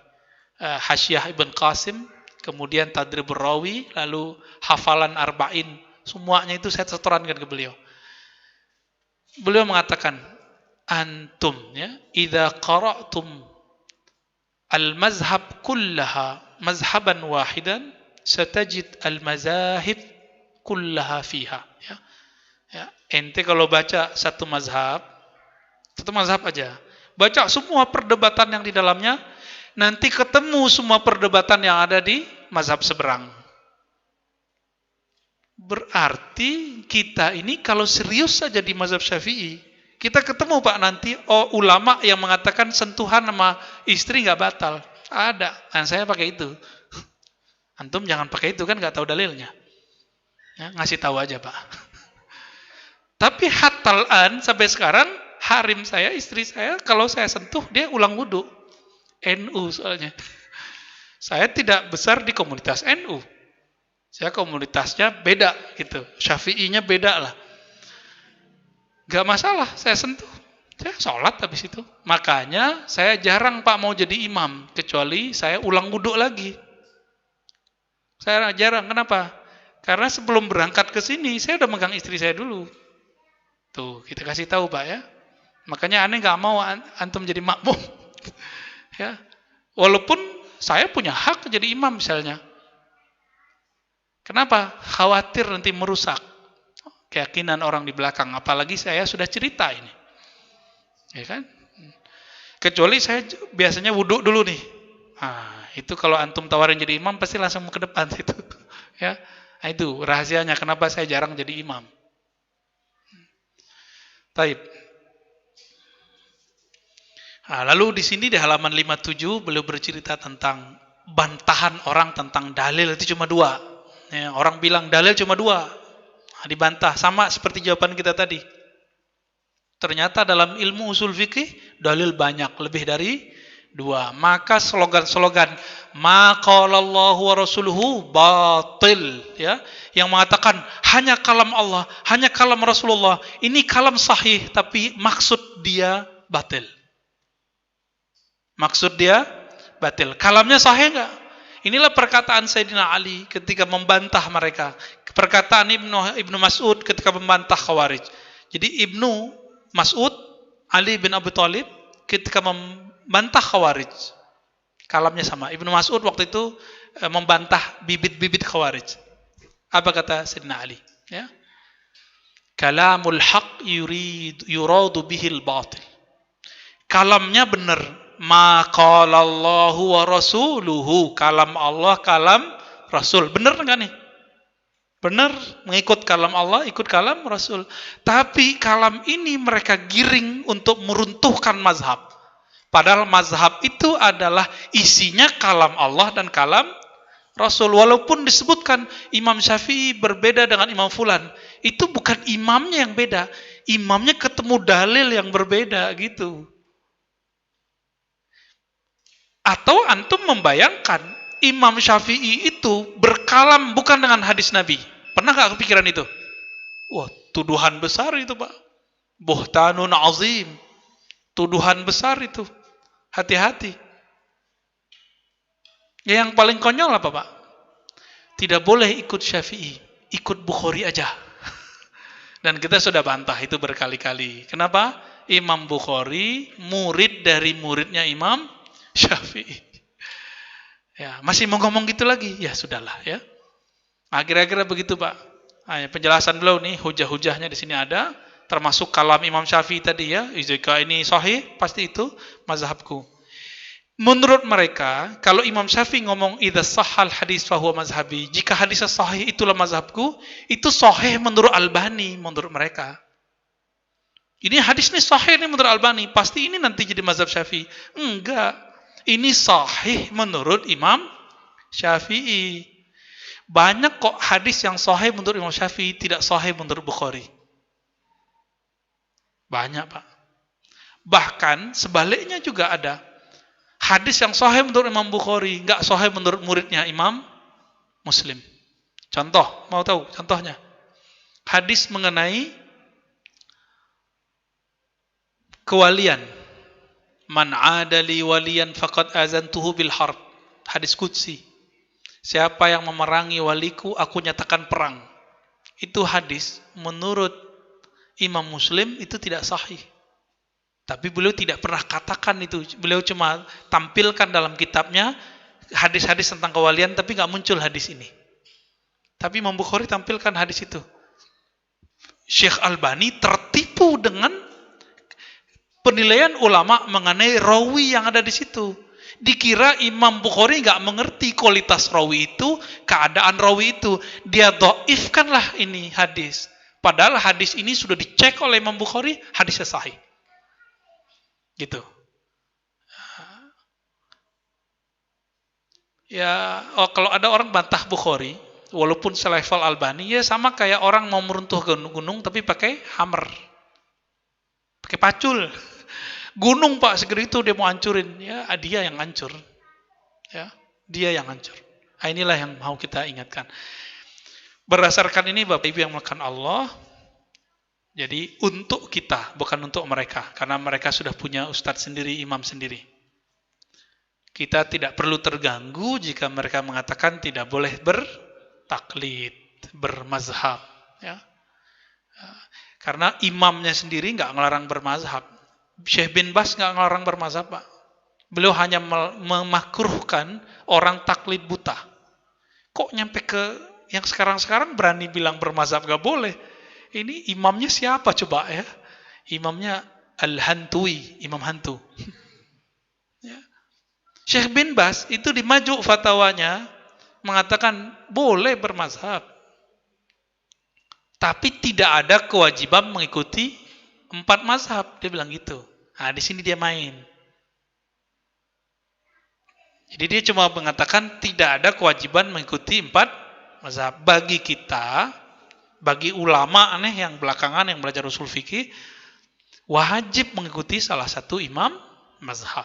Hasyiah Ibn Qasim kemudian tadribur rawi, lalu hafalan arba'in, semuanya itu saya setorankan ke beliau. Beliau mengatakan, antum ya, idza qara'tum al-mazhab kullaha mazhaban wahidan, satajid al-mazahib kullaha fiha. Ya. Ya. Ente kalau baca satu mazhab aja, baca semua perdebatan yang di dalamnya, nanti ketemu semua perdebatan yang ada di mazhab seberang. Berarti kita ini kalau serius saja di mazhab Syafi'i, kita ketemu Pak nanti ulama yang mengatakan sentuhan sama istri nggak batal. Ada, dan saya pakai itu. Antum jangan pakai itu, kan nggak tahu dalilnya. Ya, ngasih tahu aja Pak. Tapi hatalan sampai sekarang harim saya, istri saya, kalau saya sentuh dia ulang wudhu. NU soalnya. Saya tidak besar di komunitas NU. Saya komunitasnya beda gitu. Syafi'inya beda lah. Gak masalah, saya sentuh. Saya sholat habis itu. Makanya saya jarang Pak mau jadi imam. Kecuali saya ulang wudhu lagi. Saya jarang, kenapa? Karena sebelum berangkat ke sini, saya udah megang istri saya dulu. Tuh, kita kasih tahu Pak ya. Makanya aneh gak mau antum jadi makmum. Ya. Walaupun saya punya hak jadi imam misalnya. Kenapa? Khawatir nanti merusak keyakinan orang di belakang. Apalagi saya sudah cerita ini. Ya kan? Kecuali saya biasanya wudhu dulu nih. Nah, itu kalau antum tawarin jadi imam pasti langsung ke depan situ. Ya. Nah, itu rahasianya kenapa saya jarang jadi imam. Taib. Nah, lalu di sini di halaman 57 beliau bercerita tentang bantahan orang tentang dalil itu cuma 2. Ya, orang bilang dalil cuma 2. Nah, dibantah sama seperti jawaban kita tadi. Ternyata dalam ilmu usul fikih dalil banyak, lebih dari 2. Maka slogan-slogan ma qalallahu wa rasuluhu batil ya, yang mengatakan hanya kalam Allah, hanya kalam Rasulullah, ini kalam sahih tapi maksud dia batil. Maksud dia batil. Kalamnya sahih enggak? Inilah perkataan Sayyidina Ali ketika membantah mereka. Perkataan Ibnu Mas'ud ketika membantah Khawarij. Jadi Ibnu Mas'ud, Ali bin Abi Thalib ketika membantah Khawarij. Kalamnya sama. Ibnu Mas'ud waktu itu membantah bibit-bibit Khawarij. Apa kata Sayyidina Ali? Ya. Kalamul haq yuradu bihil batil. Kalamnya benar. Ma qalallahu wa rasuluhu. Kalam Allah, kalam Rasul. Benar enggak nih? Benar, mengikut kalam Allah, ikut kalam Rasul. Tapi kalam ini mereka giring untuk meruntuhkan mazhab. Padahal mazhab itu adalah isinya kalam Allah dan kalam Rasul. Walaupun disebutkan Imam Syafi'i berbeda dengan Imam Fulan. Itu bukan imamnya yang beda. Imamnya ketemu dalil yang berbeda gitu. Atau antum membayangkan Imam Syafi'i itu berkalam bukan dengan hadis Nabi. Pernah gak kepikiran itu? Wah, tuduhan besar itu Pak. Buhtanun azim. Tuduhan besar itu. Hati-hati. Yang paling konyol apa Pak? Tidak boleh ikut Syafi'i. Ikut Bukhari aja. Dan kita sudah bantah itu berkali-kali. Kenapa? Imam Bukhari murid dari muridnya Imam Syafi'i. Ya, masih mau ngomong gitu lagi? Ya sudahlah ya. Nah, kira-kira begitu Pak. Nah, penjelasan beliau nih, hujah-hujahnya di sini ada, termasuk kalam Imam Syafi'i tadi ya. Jika ini sahih, pasti itu mazhabku. Menurut mereka, kalau Imam Syafi'i ngomong idza sahhal hadis fa huwa mazhabi, jika hadisnya sahih itulah mazhabku, itu sahih menurut Albani menurut mereka. Ini hadis ini sahih nih menurut Albani, pasti ini nanti jadi mazhab Syafi'i. Enggak. Ini sahih menurut Imam Syafi'i. Banyak kok hadis yang sahih menurut Imam Syafi'i, tidak sahih menurut Bukhari. Banyak Pak. Bahkan sebaliknya juga ada. Hadis yang sahih menurut Imam Bukhari, enggak sahih menurut muridnya Imam Muslim. Contoh, mau tahu contohnya? Hadis mengenai kewalian. Man adali waliyan faqad azantuhu bil harb. Hadis qudsi. Siapa yang memerangi waliku, aku nyatakan perang. Itu hadis menurut Imam Muslim itu tidak sahih. Tapi beliau tidak pernah katakan itu. Beliau cuma tampilkan dalam kitabnya hadis-hadis tentang kewalian, tapi nggak muncul hadis ini. Tapi Imam Bukhari tampilkan hadis itu. Syekh Albani tertipu dengan penilaian ulama mengenai rawi yang ada di situ. Dikira Imam Bukhari nggak mengerti kualitas rawi itu, keadaan rawi itu. Dia dhaifkanlah ini hadis. Padahal hadis ini sudah dicek oleh Imam Bukhari, hadisnya sahih. Gitu. Ya, kalau ada orang bantah Bukhari, walaupun selevel Albani, ya sama kayak orang mau meruntuh gunung tapi pakai hammer. Pakai pacul. Gunung Pak segitu dia mau hancurin, ya dia yang hancur. Ya, dia yang hancur. Nah, inilah yang mau kita ingatkan. Berdasarkan ini Bapak Ibu yang melakukan Allah, jadi untuk kita, bukan untuk mereka, karena mereka sudah punya ustadz sendiri, imam sendiri. Kita tidak perlu terganggu jika mereka mengatakan tidak boleh bertaklid, bermazhab. Ya. Karena imamnya sendiri nggak ngelarang bermazhab. Syekh bin Bas nggak ngelarang bermazhab, Pak. Beliau hanya memakruhkan orang taklid buta. Kok nyampe ke yang sekarang-sekarang berani bilang bermazhab nggak boleh? Ini imamnya siapa coba ya? Imamnya Al-Hantui, imam hantu. Ya. Syekh bin Bas itu di Maju fatwanya mengatakan boleh bermazhab. Tapi tidak ada kewajiban mengikuti 4 mazhab. Dia bilang gitu. Nah, di sini dia main. Jadi dia cuma mengatakan tidak ada kewajiban mengikuti 4 mazhab. Bagi kita, bagi ulama aneh yang belakangan yang belajar usul fikih, wajib mengikuti salah satu imam mazhab.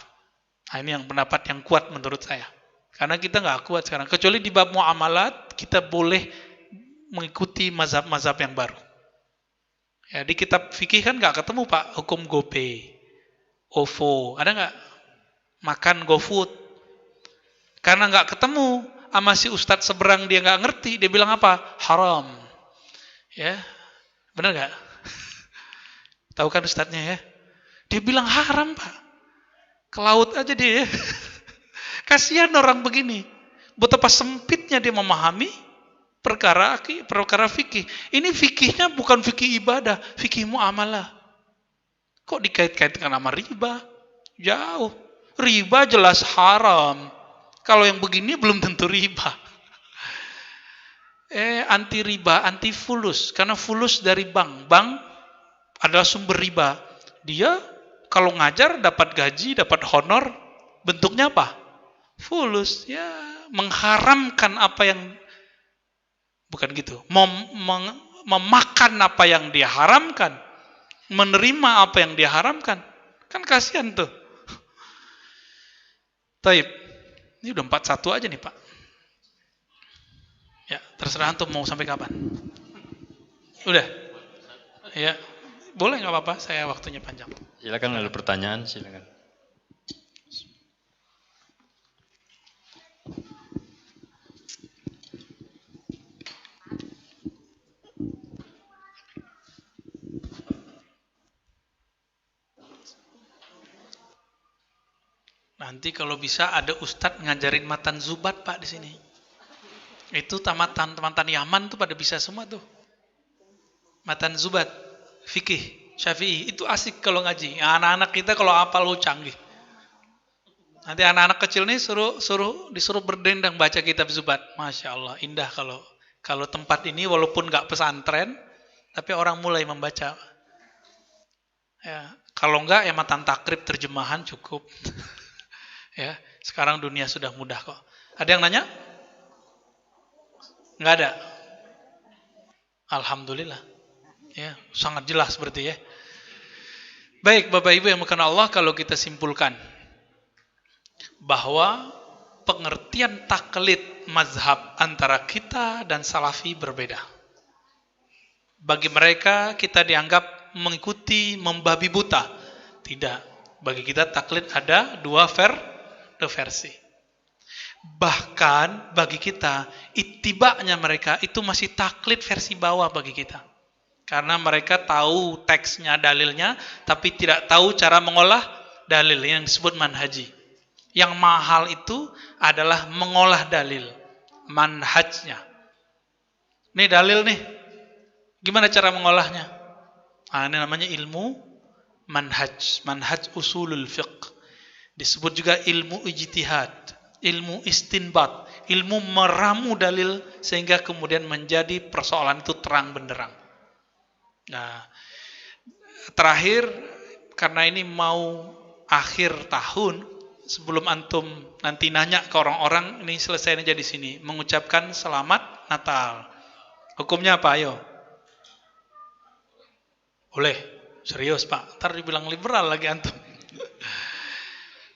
Nah, ini yang pendapat yang kuat menurut saya. Karena kita nggak kuat sekarang. Kecuali di bab muamalat, kita boleh mengikuti mazhab-mazhab yang baru. Ya, di kitab fikih kan nggak ketemu Pak hukum GoPay, OVO, ada nggak? Makan GoFood. Karena nggak ketemu sama si ustadz seberang, dia nggak ngerti, dia bilang apa? Haram. Ya, benar nggak? Tahu kan ustadznya ya? Dia bilang haram Pak. Ke laut aja dia. Kasihan orang begini. Betapa sempitnya dia memahami perkara fikih. Ini fikihnya bukan fikih ibadah, fikih muamalah. Kok dikait-kaitkan sama riba? Jauh. Riba jelas haram. Kalau yang begini belum tentu riba. Anti riba, anti fulus. Karena fulus dari bank. Bank adalah sumber riba. Dia kalau ngajar dapat gaji, dapat honor. Bentuknya apa? Fulus. Ya, mengharamkan apa yang bukan gitu. Memakan apa yang dia haramkan. Menerima apa yang dia haramkan. Kan kasihan tuh. Taib. Ini udah 41 aja nih Pak. Ya, terserah antum mau sampai kapan. Udah. Ya. Boleh nggak apa-apa, saya waktunya panjang. Silakan ada pertanyaan, silakan. Nanti kalau bisa ada ustadz ngajarin matan zubat Pak di sini. Itu tamatan Yaman tuh pada bisa semua tuh. Matan zubat, fikih, syafi'i itu asik kalau ngaji. Anak-anak kita kalau apal lu canggih. Nanti anak-anak kecil nih disuruh berdendang baca kitab zubat. Masya Allah, indah kalau tempat ini walaupun nggak pesantren, tapi orang mulai membaca. Ya, kalau enggak ya matan takrib terjemahan cukup. Ya, sekarang dunia sudah mudah kok. Ada yang nanya? Enggak ada. Alhamdulillah. Ya, sangat jelas berarti ya. Baik, Bapak Ibu yang dimuliakan Allah, kalau kita simpulkan bahwa pengertian taklid mazhab antara kita dan salafi berbeda. Bagi mereka kita dianggap mengikuti membabi buta. Tidak. Bagi kita taklid ada dua versi. Bahkan bagi kita, ittiba'nya mereka itu masih taklid versi bawah bagi kita. Karena mereka tahu teksnya, dalilnya, tapi tidak tahu cara mengolah dalil yang disebut manhaji. Yang mahal itu adalah mengolah dalil, manhajnya. Nih dalil nih, gimana cara mengolahnya? Nah, ini namanya ilmu manhaj, manhaj usulul fiqh. Disebut juga ilmu ijtihad, ilmu istinbat, ilmu meramu dalil sehingga kemudian menjadi persoalan itu terang benderang. Nah, terakhir, karena ini mau akhir tahun, sebelum antum nanti nanya ke orang-orang, ini selesai aja di sini, mengucapkan selamat Natal. Hukumnya apa? Ayo. Boleh. Serius Pak, ntar dibilang liberal lagi antum.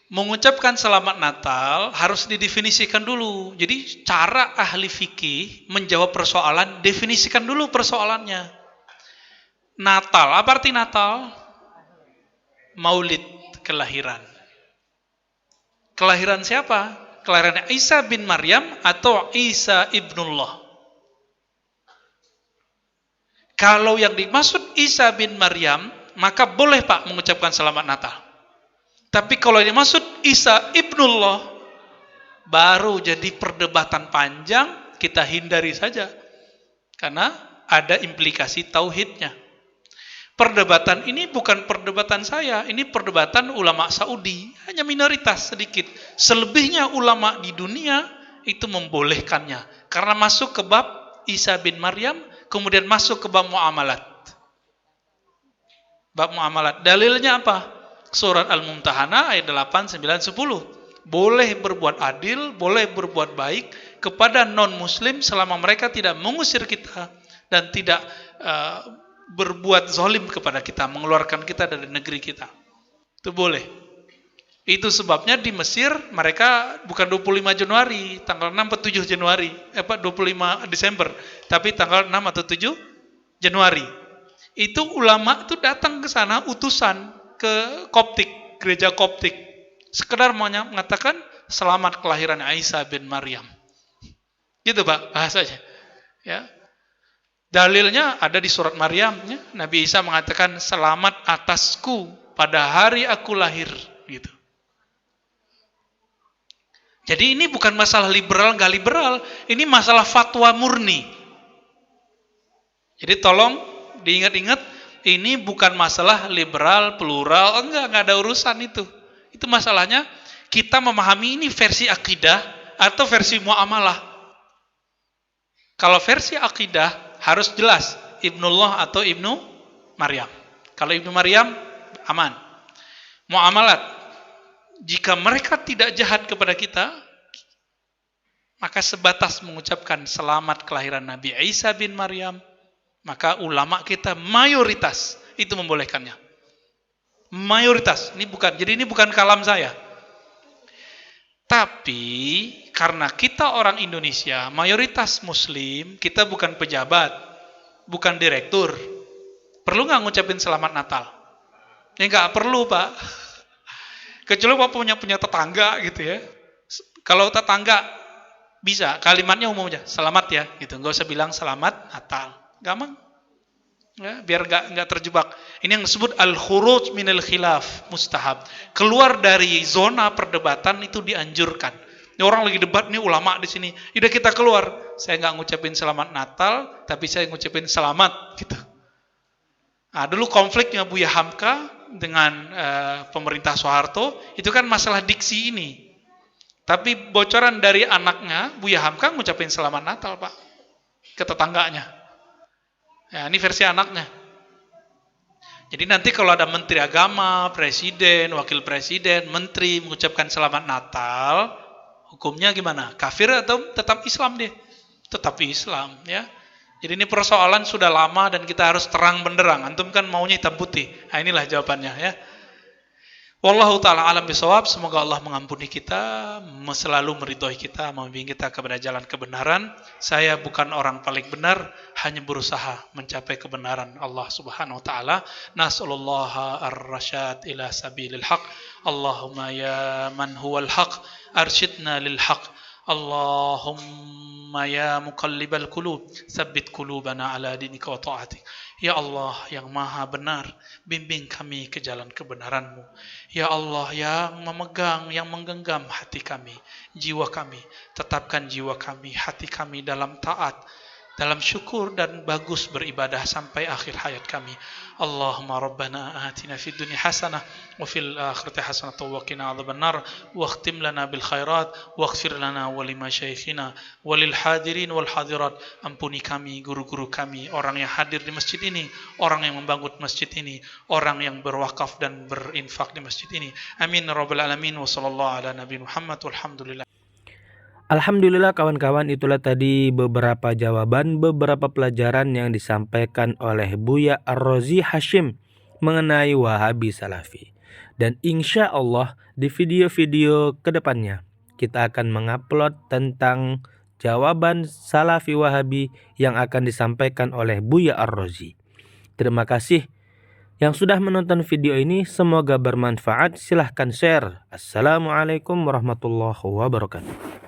Mengucapkan selamat Natal harus didefinisikan dulu. Jadi cara ahli fikih menjawab persoalan, definisikan dulu persoalannya. Natal, apa arti Natal? Maulid, kelahiran. Kelahiran siapa? Kelahiran Isa bin Maryam atau Isa ibnullah. Kalau yang dimaksud Isa bin Maryam, maka boleh Pak mengucapkan selamat Natal. Tapi kalau yang dimaksud Isa ibnullah, baru jadi perdebatan panjang, kita hindari saja. Karena ada implikasi tauhidnya. Perdebatan ini bukan perdebatan saya, ini perdebatan ulama Saudi, hanya minoritas sedikit. Selebihnya ulama di dunia itu membolehkannya, karena masuk ke bab Isa bin Maryam, kemudian masuk ke bab muamalat. Bab muamalat, dalilnya apa? Surat Al-Mumtahanah ayat 8, 9, 10. Boleh berbuat adil, boleh berbuat baik kepada non-muslim selama mereka tidak mengusir kita dan tidak berbuat zalim kepada kita, mengeluarkan kita dari negeri kita. Itu boleh. Itu sebabnya di Mesir mereka bukan 25 Januari, tanggal 6 atau 7 Januari, 25 Desember, tapi tanggal 6 atau 7 Januari. Itu ulama itu datang ke sana utusan ke Koptik, gereja Koptik. Sekedar mengatakan selamat kelahiran Isa bin Maryam. Gitu Pak bahasanya. Ya. Dalilnya ada di surat Maryam, ya. Nabi Isa mengatakan selamat atasku pada hari aku lahir, gitu. Jadi ini bukan masalah liberal nggak liberal, ini masalah fatwa murni. Jadi tolong diingat-ingat, ini bukan masalah liberal, plural, enggak ada urusan itu. Itu masalahnya kita memahami ini versi akidah atau versi muamalah. Kalau versi akidah harus jelas Ibnullah atau Ibnu Maryam. Kalau Ibnu Maryam aman. Muamalat, jika mereka tidak jahat kepada kita, maka sebatas mengucapkan selamat kelahiran Nabi Isa bin Maryam, maka ulama kita mayoritas itu membolehkannya. Mayoritas, ini bukan kalam saya. Tapi karena kita orang Indonesia, mayoritas Muslim, kita bukan pejabat, bukan direktur. Perlu nggak ngucapin selamat Natal? Ya nggak perlu Pak. Kecuali Pak punya tetangga gitu ya. Kalau tetangga bisa, kalimatnya umum aja, selamat ya, gitu. Nggak usah bilang selamat Natal, gampang. Ya, biar nggak terjebak. Ini yang disebut al-khuruj minal khilaf, mustahab. Keluar dari zona perdebatan itu dianjurkan. Ini orang lagi debat nih ulama di sini. Udah kita keluar. Saya nggak ngucapin selamat Natal, tapi saya ngucapin selamat gitu. Nah, dulu konfliknya Buya Hamka dengan pemerintah Soeharto itu kan masalah diksi ini. Tapi bocoran dari anaknya Buya Hamka ngucapin selamat Natal Pak ke tetangganya. Ya, ini versi anaknya. Jadi nanti kalau ada menteri agama, presiden, wakil presiden, menteri mengucapkan selamat Natal, hukumnya gimana? Kafir atau tetap Islam dia? Tetap Islam, ya. Jadi ini persoalan sudah lama dan kita harus terang benderang. Antum kan maunya hitam putih. Nah, inilah jawabannya, ya. Wallahu ta'ala alam bisawab. Semoga Allah mengampuni kita, selalu meridhoi kita, membimbing kita kepada jalan kebenaran. Saya bukan orang paling benar, hanya berusaha mencapai kebenaran Allah subhanahu wa ta'ala. Nas'alullaha ar-rasyad ila sabilil haq. Allahumma ya man huwal haq, arsyidna lil haq. Allahumma ya muqallibal qulub, tsabbit qulubana ala dinika wa ta'atik. Ya Allah yang maha benar, bimbing kami ke jalan kebenaran-Mu. Ya Allah yang memegang, yang menggenggam hati kami, jiwa kami, tetapkan jiwa kami, hati kami dalam taat, dalam syukur dan bagus beribadah sampai akhir hayat kami. Allahumma rabbana atina fid dunya hasanah wa fil akhirati hasanah wa qina adzabannar wa khtim lana bil khairat waghfir lana wa limasyayikhina walil hadirin wal hadirat. Ampuni kami, guru-guru kami, orang yang hadir di masjid ini, orang yang membangun masjid ini, orang yang berwakaf dan berinfak di masjid ini. Amin rabbal alamin. Wa sallallahu ala nabi Muhammad walhamdulillah. Alhamdulillah kawan-kawan, itulah tadi beberapa jawaban, beberapa pelajaran yang disampaikan oleh Buya Ar-Razi Hashim mengenai Wahabi Salafi. Dan insya Allah di video-video kedepannya kita akan mengupload tentang jawaban Salafi Wahabi yang akan disampaikan oleh Buya Ar-Razi. Terima kasih yang sudah menonton video ini, semoga bermanfaat. Silahkan share. Assalamualaikum warahmatullahi wabarakatuh.